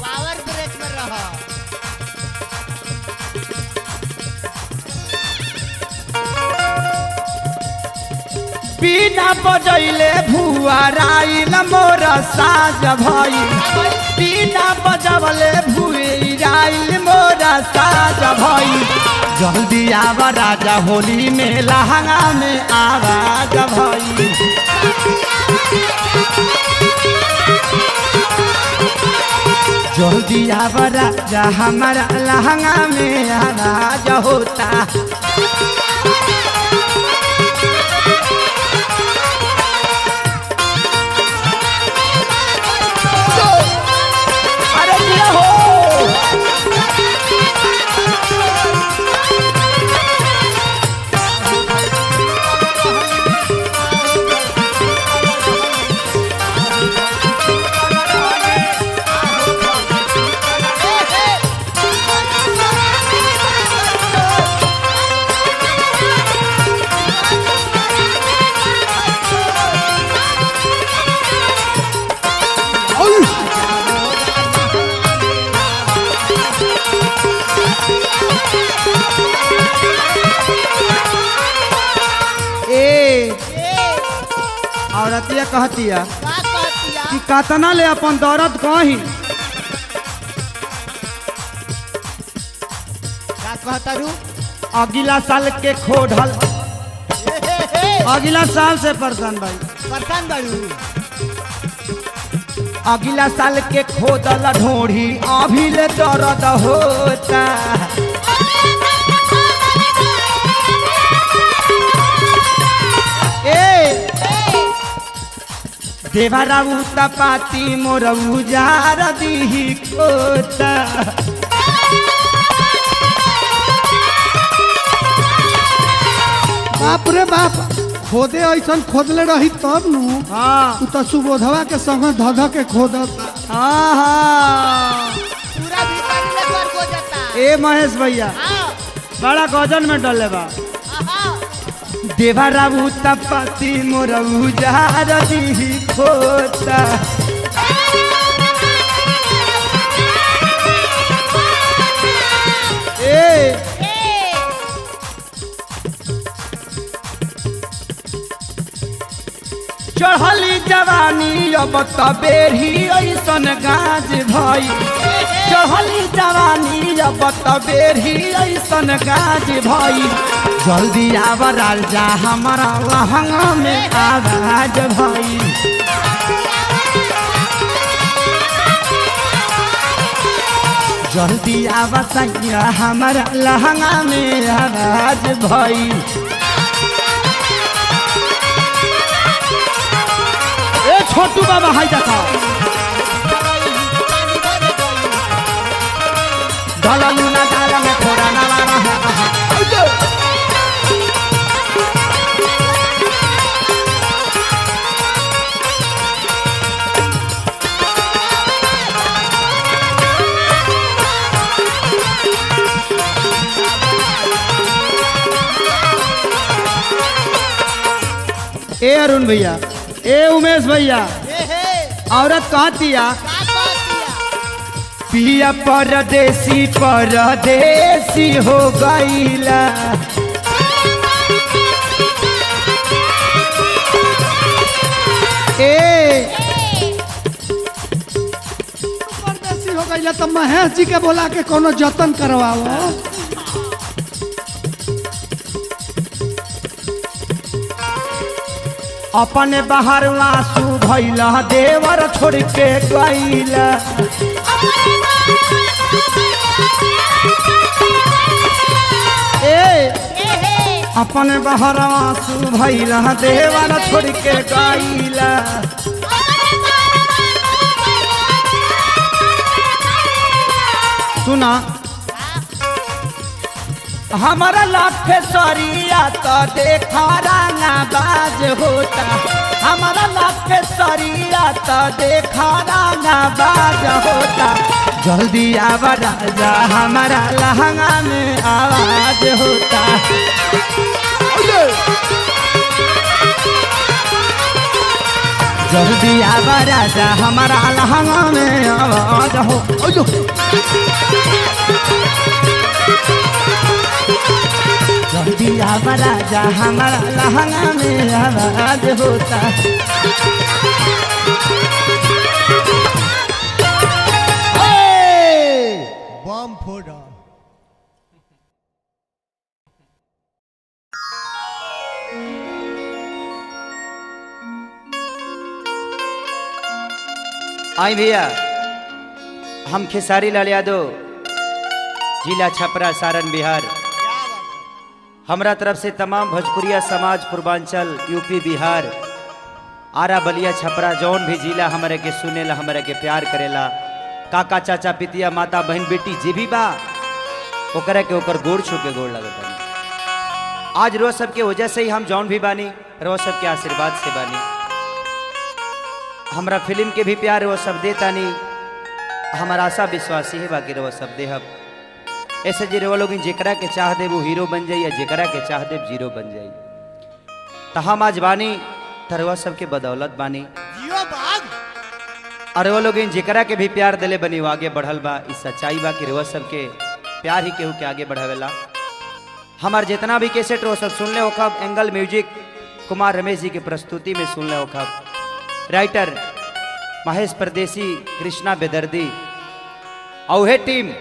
पावर ब्रेक में रहो। बिना बजैले भुआराइल मोर साज भई, बिना बजवले भुआराइल मोर साज भई, जल्दी आव राजा होली में लहंगा में आवाज भई, जल्दी आव राजा हमारा लहंगा में आवाज होता। अरे दिया हो औरतिया कहतिया का कहतिया कि कतना ले अपन दौरत कही का कहता रू अगला साल के खोढ़ल अगला साल से परेशान भाई परेशान बाड़ू अगला साल के खोदल ढोढ़ी अभी ले दर्द होता ए देवरा उता पाती मोर उजार दी कोता बाप रे बाप खोदे ऐसा खोदले रही तब नु हाँ तू तो सुबोधवा के संग धध के खोदत पूरा भीतर ले द्वार हो जाता ए महेश भैया हाँ बड़ा गजन में डले बा हाँ देवरा उता पाती मोर उजार दी खोता ए चढ़ली जवानी अब तबेरी ऐसन गाज भई चढ़ली जवानी अब तबेरी ऐसन गाज भई जल्दी आव राजा हमारा लहंगा में आवाज भई जल्दी आव सैया हमारा लहंगा में आवाज भई ए छोटू बाबा हाय देखा ढललू ना डाला में थोड़ा ना लाना है ए अरुण भैया ए उमेश भैया औरत कहतिया पिया परदेसी परदेसी हो गईला ए परदेसी हो गई तो महेश जी के बोला के कोनो जतन करवाओ अपने बाहर आंसू भैला देवर छोड़ के गईला ए अपने बाहर आंसू भैला देवर छोड़ के गईला सुना हमारा लाठे सरिया तो देखा राना बाज होता हमारा लाठे सरिया तो देखा राना बाज होता जल्दी आव राजा हमारा लहंगा में आवाज होता जल्दी आव राजा हमारा लहंगा में आवाज हो जल्दी आव राजा हमारा लहंगा में आवाज होता बम फोड़ा आई भैया हम खेसारी लाल यादव जिला छपरा सारण बिहार हमरा तरफ से तमाम भोजपुरिया समाज पूर्वांचल यूपी बिहार आरा बलिया छपरा जौन भी जिला हमारे के सुनेला हमारे के प्यार करेला काका चाचा पितिया माता बहन बेटी जे भी बा ओकरा के ओकर गोड़ छू के गोड़ लगता आज रोज सबके वजह से ही हम जौन भी बानी रोज सबके आशीर्वाद से बानी हमरा फिल्म के भी प्यार वो सब देतानी हमारा आशा विश्वास है बाकी वो सब देहब ऐसे जी वो लोग जेकरा के चाह दे वो हीरो बन जाए या जेकरा के चाह दे जीरो बन जाए तो हम आज बानी तरवा सबके बदौलत बानी जियो बाग और वो लोग जेकरा के भी प्यार दिले बनी वो आगे बढ़ल बा इस सच्चाई बा कि रोज सबके प्यार ही केहू के आगे बढ़ावेला हमार जितना भी कैसेट वो सब सुन ले वो कब एंगल म्यूजिक कुमार रमेश जी की प्रस्तुति में सुन लो खब। राइटर महेश परदेसी, कृष्णा बेदर्दी और है टीम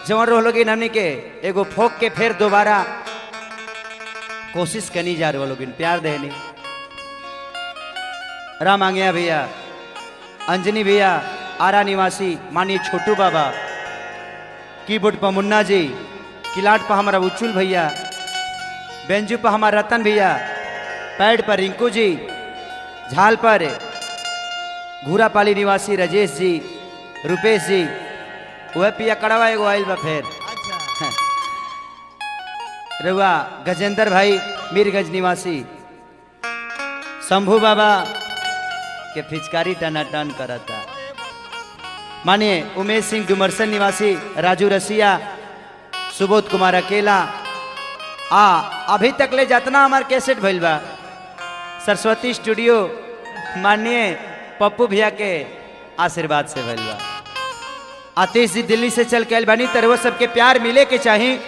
जवन रोलोगी हमने के एगो फोक के फिर दोबारा कोशिश करनी जा रहे लोग प्यार देनी। राम आंगिया भैया, अंजनी भैया, आरा निवासी मानिए छोटू बाबा, कीबोर्ड पर मुन्ना जी, किलाट पर हमारा उच्चुल भैया, बेंजू पर हमारा रतन भैया, पैड पर रिंकू जी, झाल पर घूरापाली निवासी राजेश जी, रुपेश जी, वह पिया कड़वा एगो आइल बा फिर रुआ गजेंद्र भाई मीरगंज निवासी, शंभू बाबा के फिचकारी टनाटन करता, मानिए उमेश सिंह डुमरसन निवासी, राजू रसिया, सुबोध कुमार अकेला। अभी तक ले जितना हमार कैसेट भइल बा सरस्वती स्टूडियो मानिए पप्पू भैया के आशीर्वाद से भइल बा। आतिश जी दिल्ली से चल के आइल बानी, तरह सबके प्यार मिले के चाहिए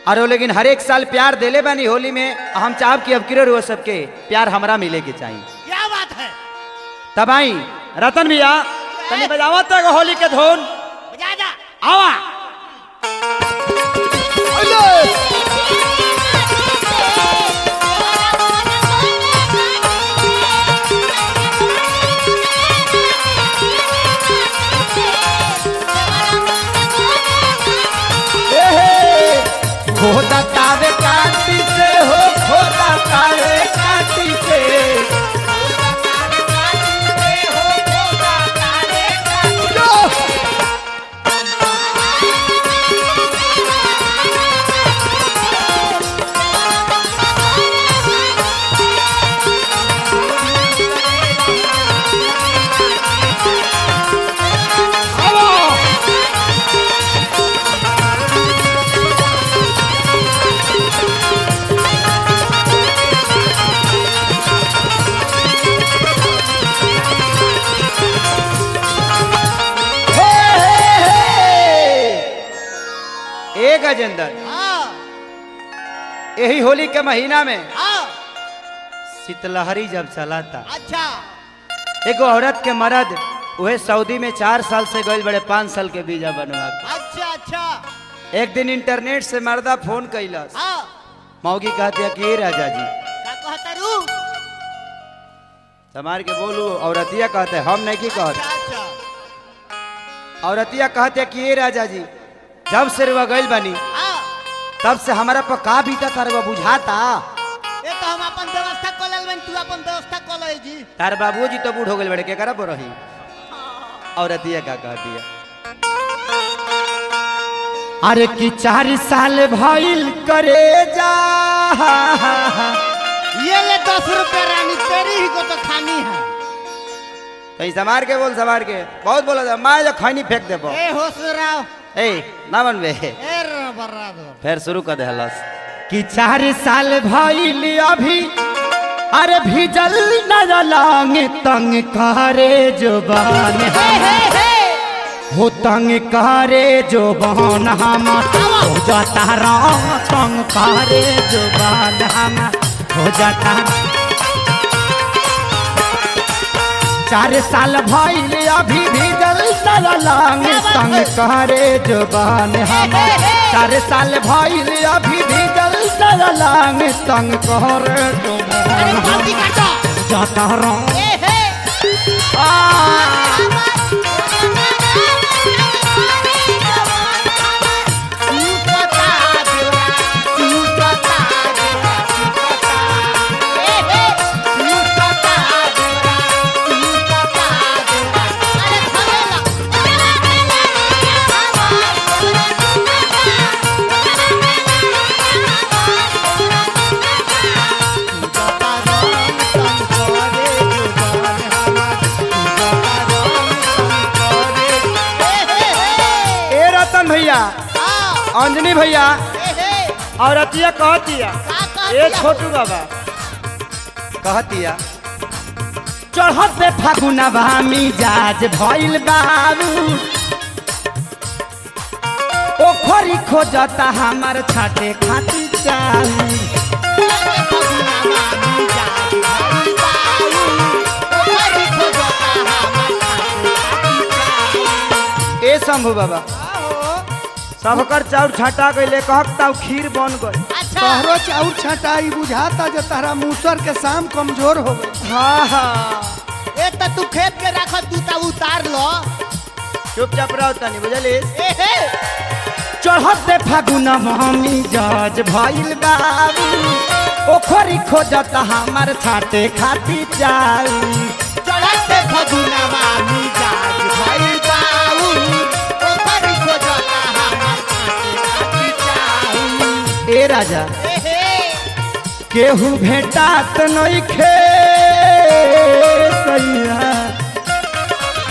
और लेकिन हर एक साल प्यार देले बानी होली में। हम चाहब कि अब किरो वो सबके प्यार हमरा मिले के चाहिए। क्या बात है? तब आई रतन भैया तनी बजावा तक होली के धुन बजा जा। आवा खोदा तावे काटी से हो, खोदा तावे काटी से, गजेंद्र यही होली के महीना में शीतलहरी जब चला था, अच्छा एगो औरत के मर्द वह सऊदी में 4 साल से गए बड़े 5 साल के वीजा बनवा के। अच्छा अच्छा एक दिन इंटरनेट से मर्दा फोन कैलस, मौगी कहती है कि ये राजा जी का कहता रू समार के बोलू। औरतिया कहते हम नहीं की कहते, अच्छा औरतिया कहते कि ये राजा जी जब से रुआ गइल बनी तब से हमारा पर का बीता तार बुझाता। ये तो हम अपन व्यवस्था कर लेल बन, तू अपन व्यवस्था कर ले जी। तार बाबूजी तो बूढ़ हो गए बड़े के करा पर रही। औरतिया का कहती है अरे कि 4 साल भइल करे जा, ये ले 10 रुपए रानी तेरी ही को तो खानी है। तो संभार के बोल, संभार के बहुत बोला था मैं जो खैनी फेंक देबो। ए होश राव ए ना बनबे ए बर्बाद हो। फिर शुरू कर दे हलस कि 4 साल भइल अभी अरे भीजल न लांग तंग करे जुबान हो, तंग करे जुबान हम हो जाता रंग, तंग करे जुबान हम हो जाता। 4 साल भइल अभी भीजल न लांग तंग करे जुबान हम, 4 साल भइल अभी भीजल न लांग तंग करे जुबान हम जाता रंग। भैया अंजनी भैया औरतिया कहतिया ए छोटू बाबा कहतिया चढ़ते फागुनवा मिजाज भइल बारू, ओखरी खोजता हमार छाटे खाती चालू। ए शंभू बाबा सबकर चाउर छाटा गईले कहता खीर बन गई। तोहरो चाउर छटाई बुझाता जो तारा मूसर के शाम कमजोर हो गई। हाँ हाँ ए त तू खेत के रख तू त उतार लो। चुपचाप रहो तनी बुझलिस। ए हे चढ़ते फागुन मम्मी जज भइल बाबू ओखरी खोजत हमार छाटे खाती चाऊ। चढ़ते फगुनवा मिजाज भइल बाऊ ओखरी खोजता हमार खाती चाऊ। ए राजा ए हे केहू भेटात नइखे सैया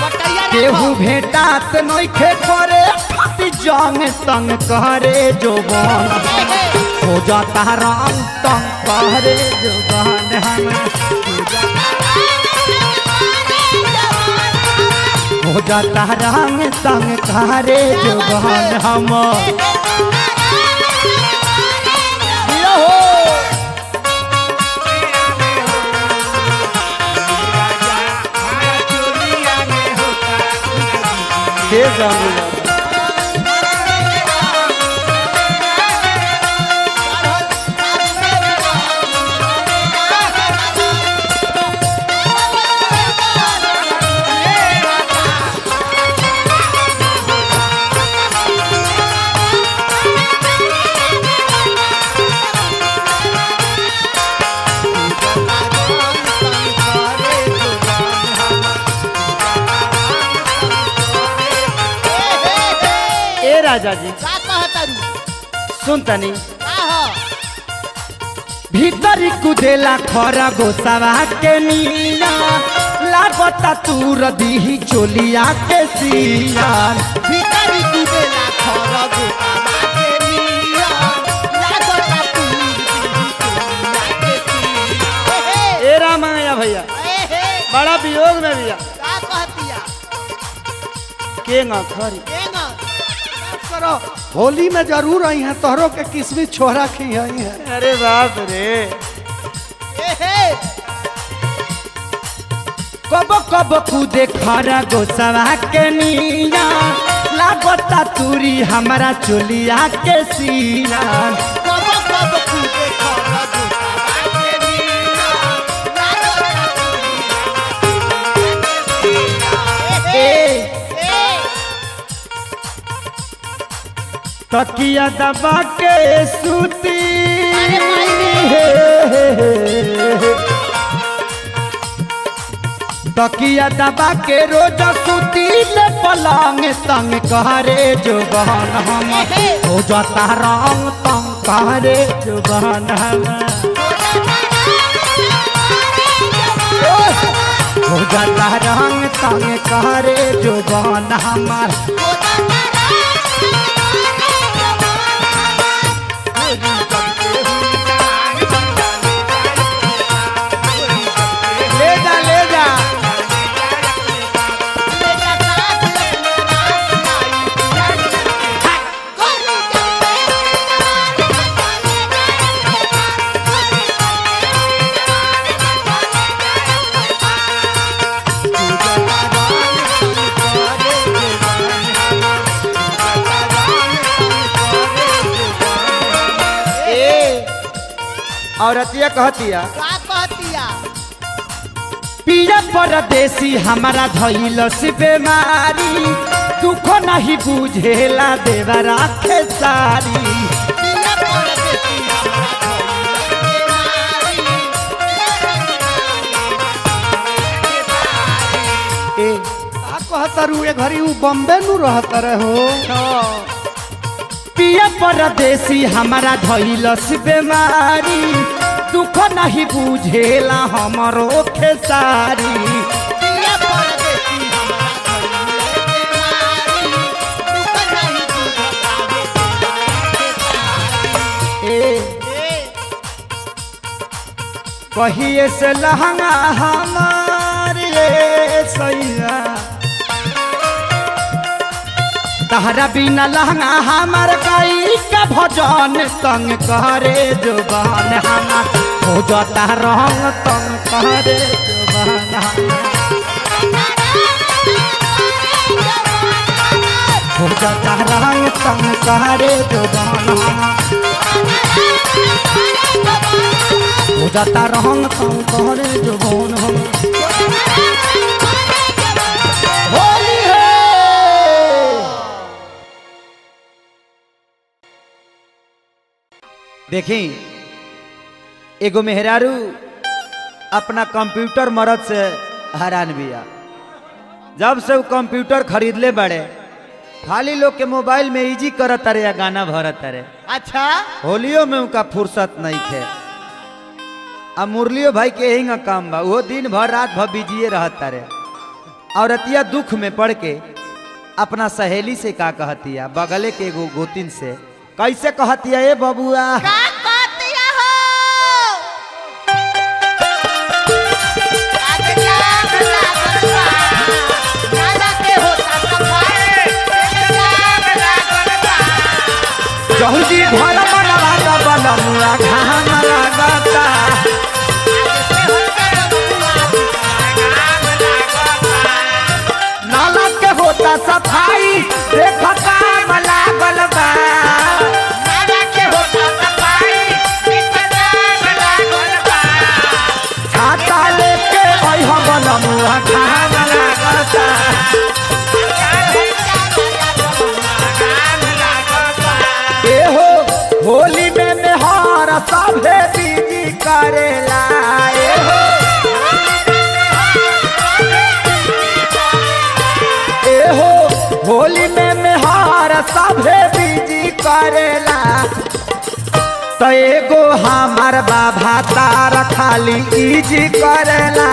बटैया केहू भेटात नइखे करे खाती जंग तंग करे जोबन हो जाता रंग तंग करे जोबन हो जाता रंग तंग करे जोबन हम के जाऊंगा राजा जी का कहतरू सुन तनी का हो भीतर कुदेला खरा गोसावा के नीला लागता तूर दीही चोलिया के सिया भीतर कुदेला खरा गोसावा के नीला लागता तूर दीही चोलिया के सिया। ए रामैया भैया ए हे बड़ा वियोग में भैया का कहतिया के न खरी करो होली में जरूर आई है तोहरों के किस्मी छोरा खी आई है। अरे बाप रे ए हे कब कब कूदे खरा गोसावा के नीला लागता तूरी हमारा चोलिया के सिया कब कब कुदे खरा गोसावा के नीला लागता तूरी ए ए तकिया दबा के सूती तकिया दबा के रोज सूती ले पलंग तंग कहरे जो बहन हम हो जाता रंग तंग कहरे जो बहन हम हो जाता रंग तंग कहरे जो बहन हमार ले जा ले जा औरतिया कहतिया का कहतिया पिया परदेसी हमारा धइल से बेमारी दुख नहीं बुझेला देवा राखे सारी पिया परदेसी ए का कहतरू ए घरी उ बम्बे नु रहत रहो। पिया परदेसी हमारा धइल से बेमारी दुख नहीं बुझेला हमरो खेसारी पिया परदेसी हमरा ए कहिए से लहंगा हमारे सैया तहरा बिना लहंगा हमार गई का भजन तंग करे जुबान हमार हो जाता रंग तंग करे जुबान हो जाता रंग तंग करे जुबान हो जाता रंग तंग करे जुबान होली है। देखी एगो मेहरारू अपना कंप्यूटर मरद से हैरान बिया। जब से वो कंप्यूटर खरीदले बड़े खाली लोग के मोबाइल में इजी करत तारे या गाना भरत तारे। अच्छा होलियो में उनका फुर्सत नहीं थे। अब मुरलियो भाई के यही काम बा, वो दिन भर रात भर बिजिए रहत तारे। औरतिया दुख में पड़ के अपना सहेली से का कहतिया, बगले के एगो गोतिन से कैसे कहतिया, ए बबुआ का कहतिया हो आगे जा बला नाला के होता सफाई जल्दी घर बनवा दा बनमुआ घाम लागता नाला के होता सफाई देख काम लागल बा नाला के होता सफाई काम लागल बा छाता लेके आई हम बनमुआ घाम लागता ए हो होली में मेहर सभे बीजी करेला ए हो होली में मेहर सभे बीजी करेला तो एगो हमार बाबा तार खाली इजी करेला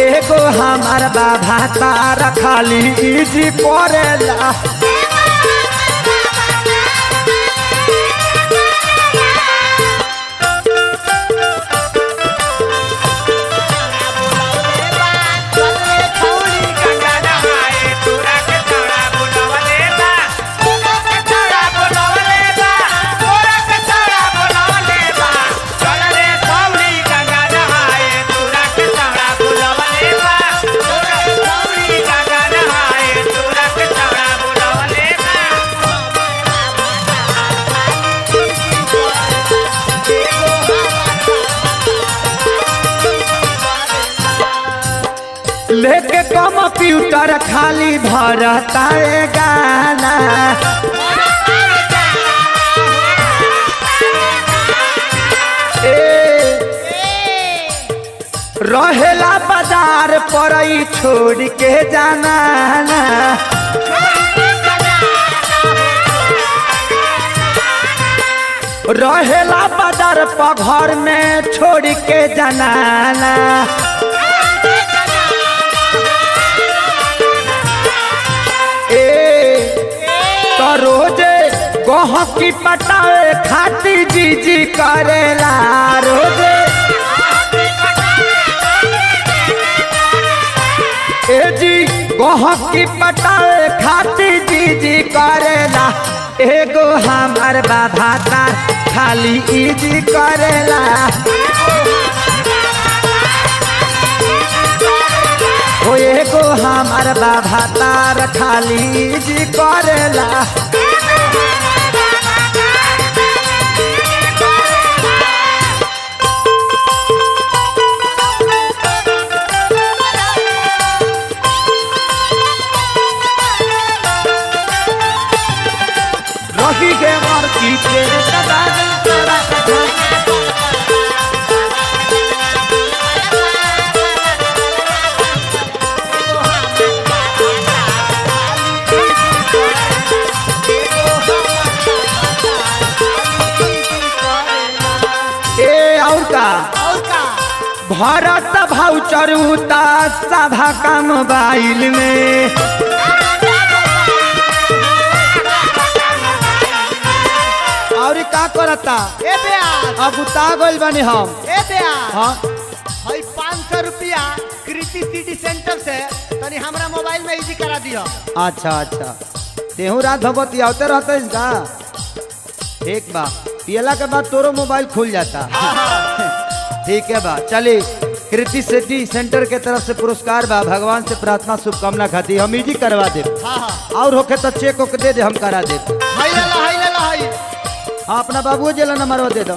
एगो हमार बाबा तार खाली इजी करेला लेके कंप्यूटर खाली भरता है गाना रहेला बाजार पर छोड़ के जाना रहेला बाजार पर घर में छोड़ के जाना तो रोजे गहकी पटाए खाती जीजी करेला रोजे ए जी गहकी पटाए खाती जीजी करेला एगो हमार बाबा तार खाली इजी करेला ओ एगो हमार बाबा तार खाली इजी करेला रही के मार की तेरे भरत भाउचर उता सभा का मोबाइल में और का करता ए बेयार अब उता गइल बानी हम ए बेयार हाँ हई 500 रुपया कृति सिटी सेंटर से तनी हमरा मोबाइल में इजी करा दियो। अच्छा अच्छा तेहू रात भगवती आवते रहते इसका ठीक बा पियला के बाद तोरो मोबाइल खुल जाता ठीक है बा चली कृति सिटी सेंटर के तरफ से पुरस्कार बा भगवान से प्रार्थना शुभकामना खाती हम इजी करवा दे हाँ हाँ और होके तो चेक ओक दे हम करा दे हई ले ला हई ले ला हई हाँ अपना बाबू जिला नंबर दे दो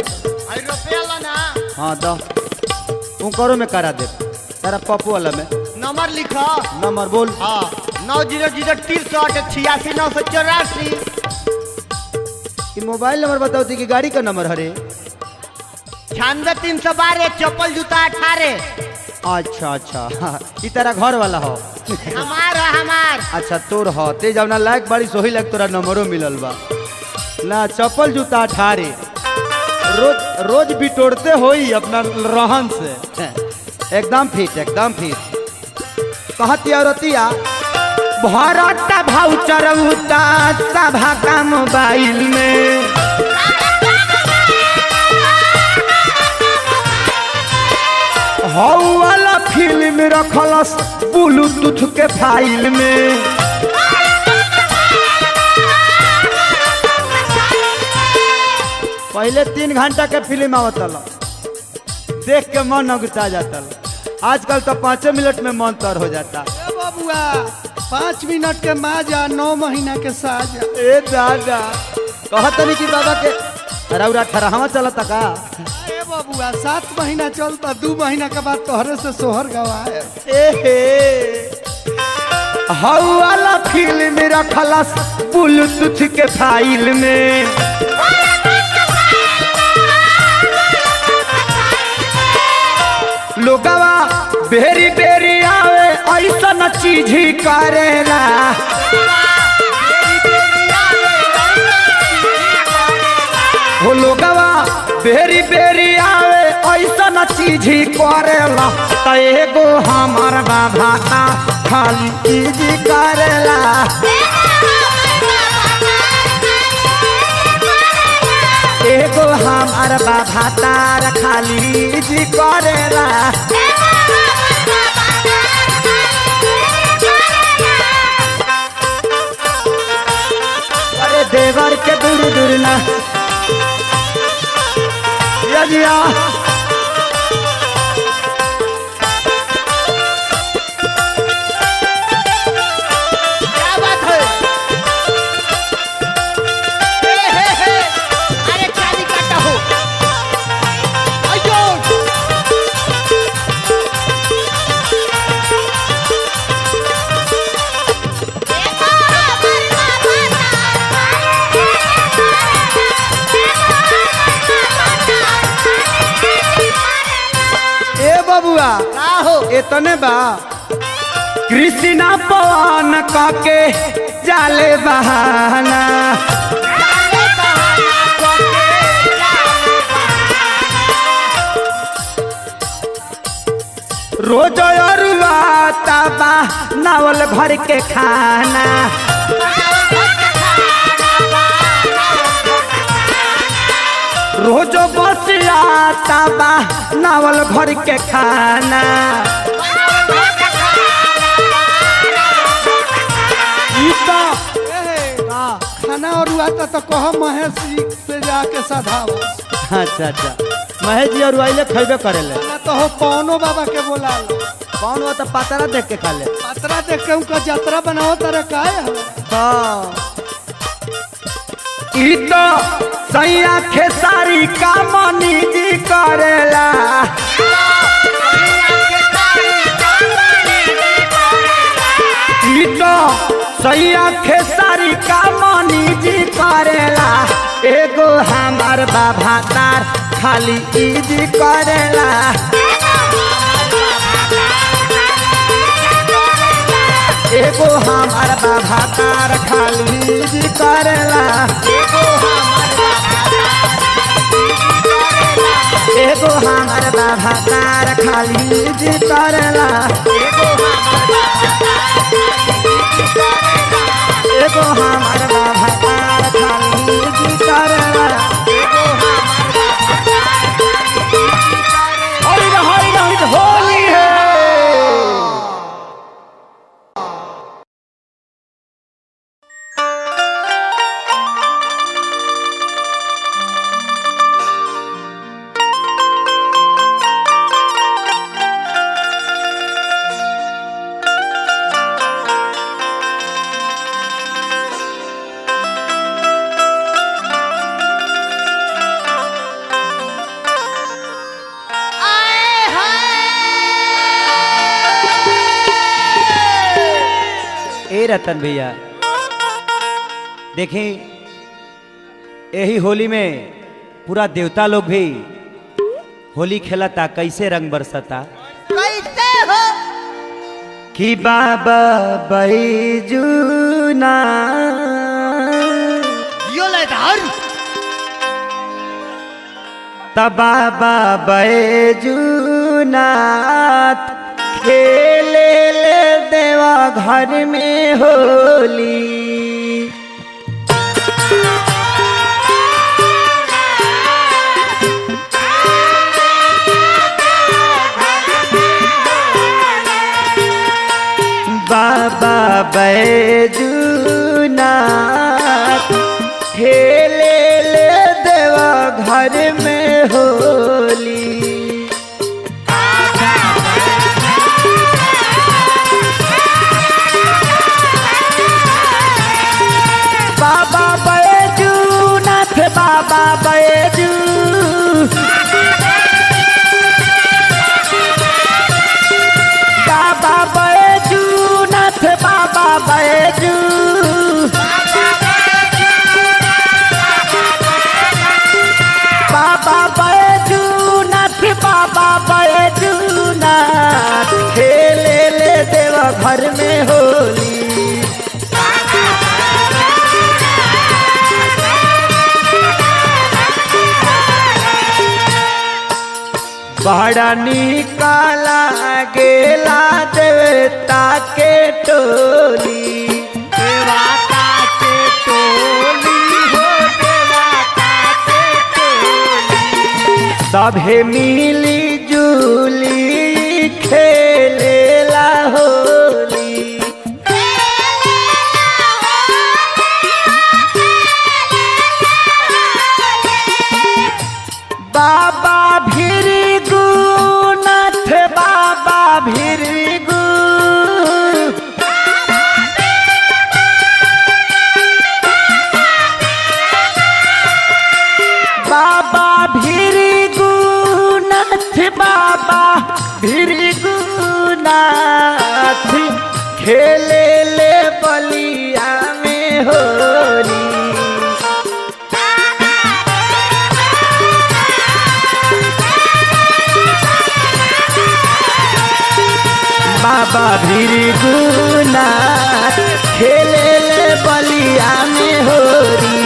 हई रुपया ला ना हाँ दो करो में करा दे तेरा पप्पू वाला में नंबर लिखो नंबर बोल हाँ 900368 कि मोबाइल नंबर बताओ थी कि गाड़ी का नंबर हरे 96 चप्पल जूता 18 अच्छा अच्छा हाँ, ई तेरा घर वाला हो हमार अच्छा तोर हो ते जब ना लायक बड़ी सोही लायक तोरा नंबरो मिलल बा ना चप्पल जूता 18 रोज बिटोड़ते होई अपना रहन से एकदम फिट कहती औरतिया भरता भाउचर उता सभा का मोबाइल में हौ वाला फिल्म रखलस ब्लूटूथ के फाइल में पहले 3 घंटा के फिल्म आवतल देख के मन अगुता जाता आजकल तो 5 मिनट में मन तर हो जाता ए बबुआ 5 मिनट के माजा 9 महीना के साजा। ए दादा कहत नहीं कि बाबा के रौरा 18वां चलता का ए बबुआ 7 महीना चलता 2 महीना के बाद तोहरे से सोहर गवाए। एहे हौ वाला फिल्म रखलस ब्लूटूथ के फाइल में लोगवा बेरी बेरी आवे ऐसा चीज ही करेला हो लोगवा बेरी बेरी आवे ऐसा चीज ही करेला त एगो हमार बाबा का खाली चीज करेला एगो हमार बाबा तार खाली जी करेला अरे देवर के दूर दूर ना यजिया क्या बात है हे अरे चाली काटा हो अयो ए बबुआ का हो इतने बा कृष्णा पवन काके जाले बहाना रोज अरुआ तबा नावल भर के खाना रोज बसिया तबा नावल भर के खाना ई तो खाना और आता तो कह महेश जी से जाके सधावा अच्छा अच्छा महेश जी और वाइले खैबे करेले ना तो हो पवनो बाबा के बोला लो। कौन वो तो पातरा देख के खा ले पतरा देख के उनका यात्रा बनाओ तारे काहे हो हाँ ई तो सैया खेसारी का मनी जी करेला ई तो सैया खेसारी का मनी जी करेला एगो हमार बाबा तार खाली ई जी करेला एगो हमार बाबा तार खाली जी करेला एगो हमार बाबा तार खाली जी करेला एगो हमार बाबा तार खाली जी करेला हरि हरि हो ए रतन भैया देखें यही होली में पूरा देवता लोग भी होली खेलता, कैसे रंग बरसता। कैसे हो कि बाबा बैजूना यो लेदार तब बाबा बैजूनाथ खेले ले देवा घर में होली। बाबा बैजूनाथ खेले ले देवा घर में होली। बाबा बैजूनाथ बाबा बैजू बाबा बैजूनाथ बाबा बैजू बाबा बैजूनाथ बाबा बैजूनाथ खेले ले देवा घर में होली। बड़ा निकाला गेला देवता के टोली, देवता के टोली हो देवता के टोली। सभे मिली जुली खेलेला होली। बाबा भृगु नाथ बाबा भृगु बाबा भृगु नाथ बाबा भृगु नाथ खेले ले बलिया में होली। बाबा भृगुनाथ खेले ले बलिया में होली।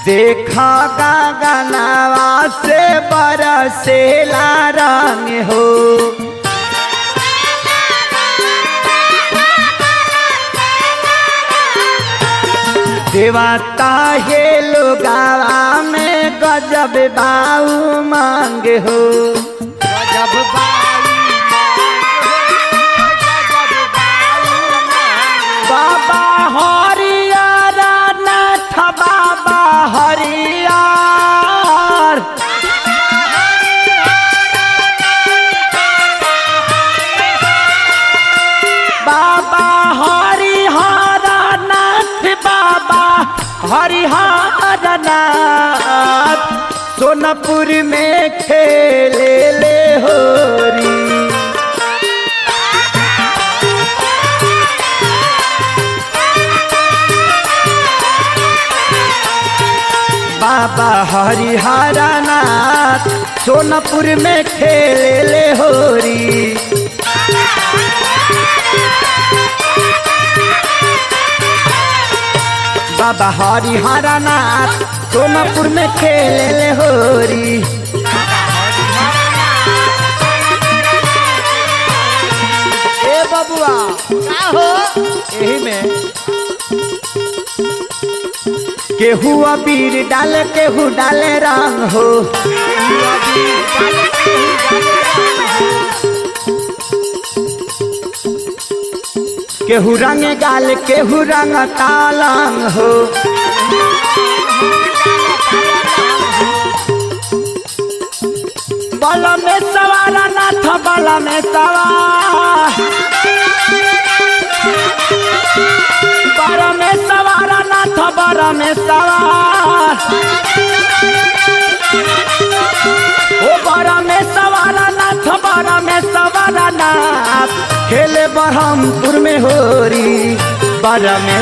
देखा गगनवा से बरसेला रंग हो, देवता हे लोगावा में गजब बाऊ मांग हो। गजब बाबा हरियर नाथ बाबा हरियर बाबा हरिहर नाथ बाबा हरिहर नाथ सोनपुर में खेले ले होरी। बाबा हरिहर नाथ सोनपुर में खेले ले होरी। बाबा हरिहर नाथ सोनपुर में खेले ले होरी। ए बबुआ का हो यही में केहू अबीर डाले केहू डाले रंग हो। केहू रंग गाल केहू रंग तालंग हो। बल में सवार नाथ बल में सवार बर में सवार नाथ बर में सवार ओ बड़ा में सवारा नाथ बड़ा में सवारा नाथ खेले बरहमपुर में होरी बड़ा में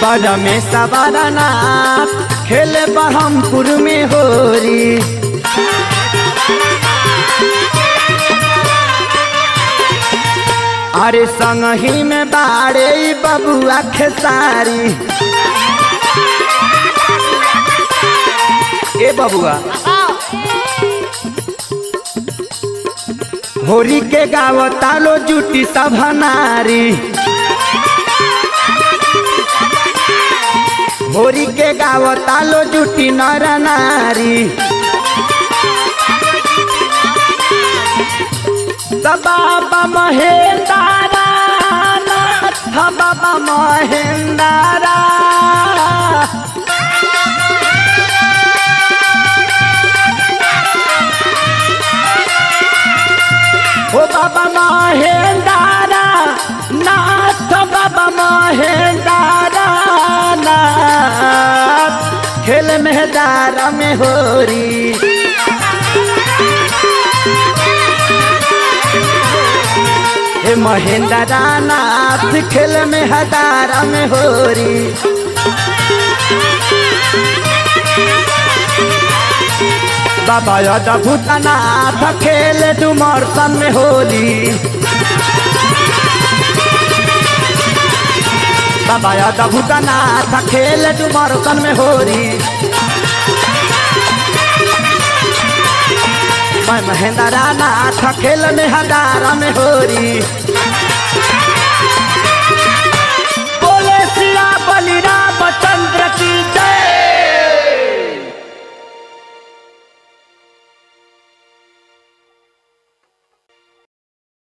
बड़ा में सवारा नाथ खेले बरहमपुर में होरी। अरे संगही में बाड़े बबुआ खेसारी ए बबुआ होरी के गाव तालो जुटी सभनारी होरी के गाव तालो जुटी नर नारी बाबा महेंद्रा नाथ बाबा महेंद्रा ओ बाबा महेंद्रा नाथ बाबा महेंद्रा नाथ खेल मेहदारा में होरी हे महेंद्रा नाथ खेल में हदारा में होरी। बाबा यादा भूतनाथ खेल डुमरसन में होली बाबा यादा भूतनाथ खेल डुमरसन में होरी। मैं महेंद्रा नाथ खेल में हदारा में होरी बोले सिया बलिराम चंद्र की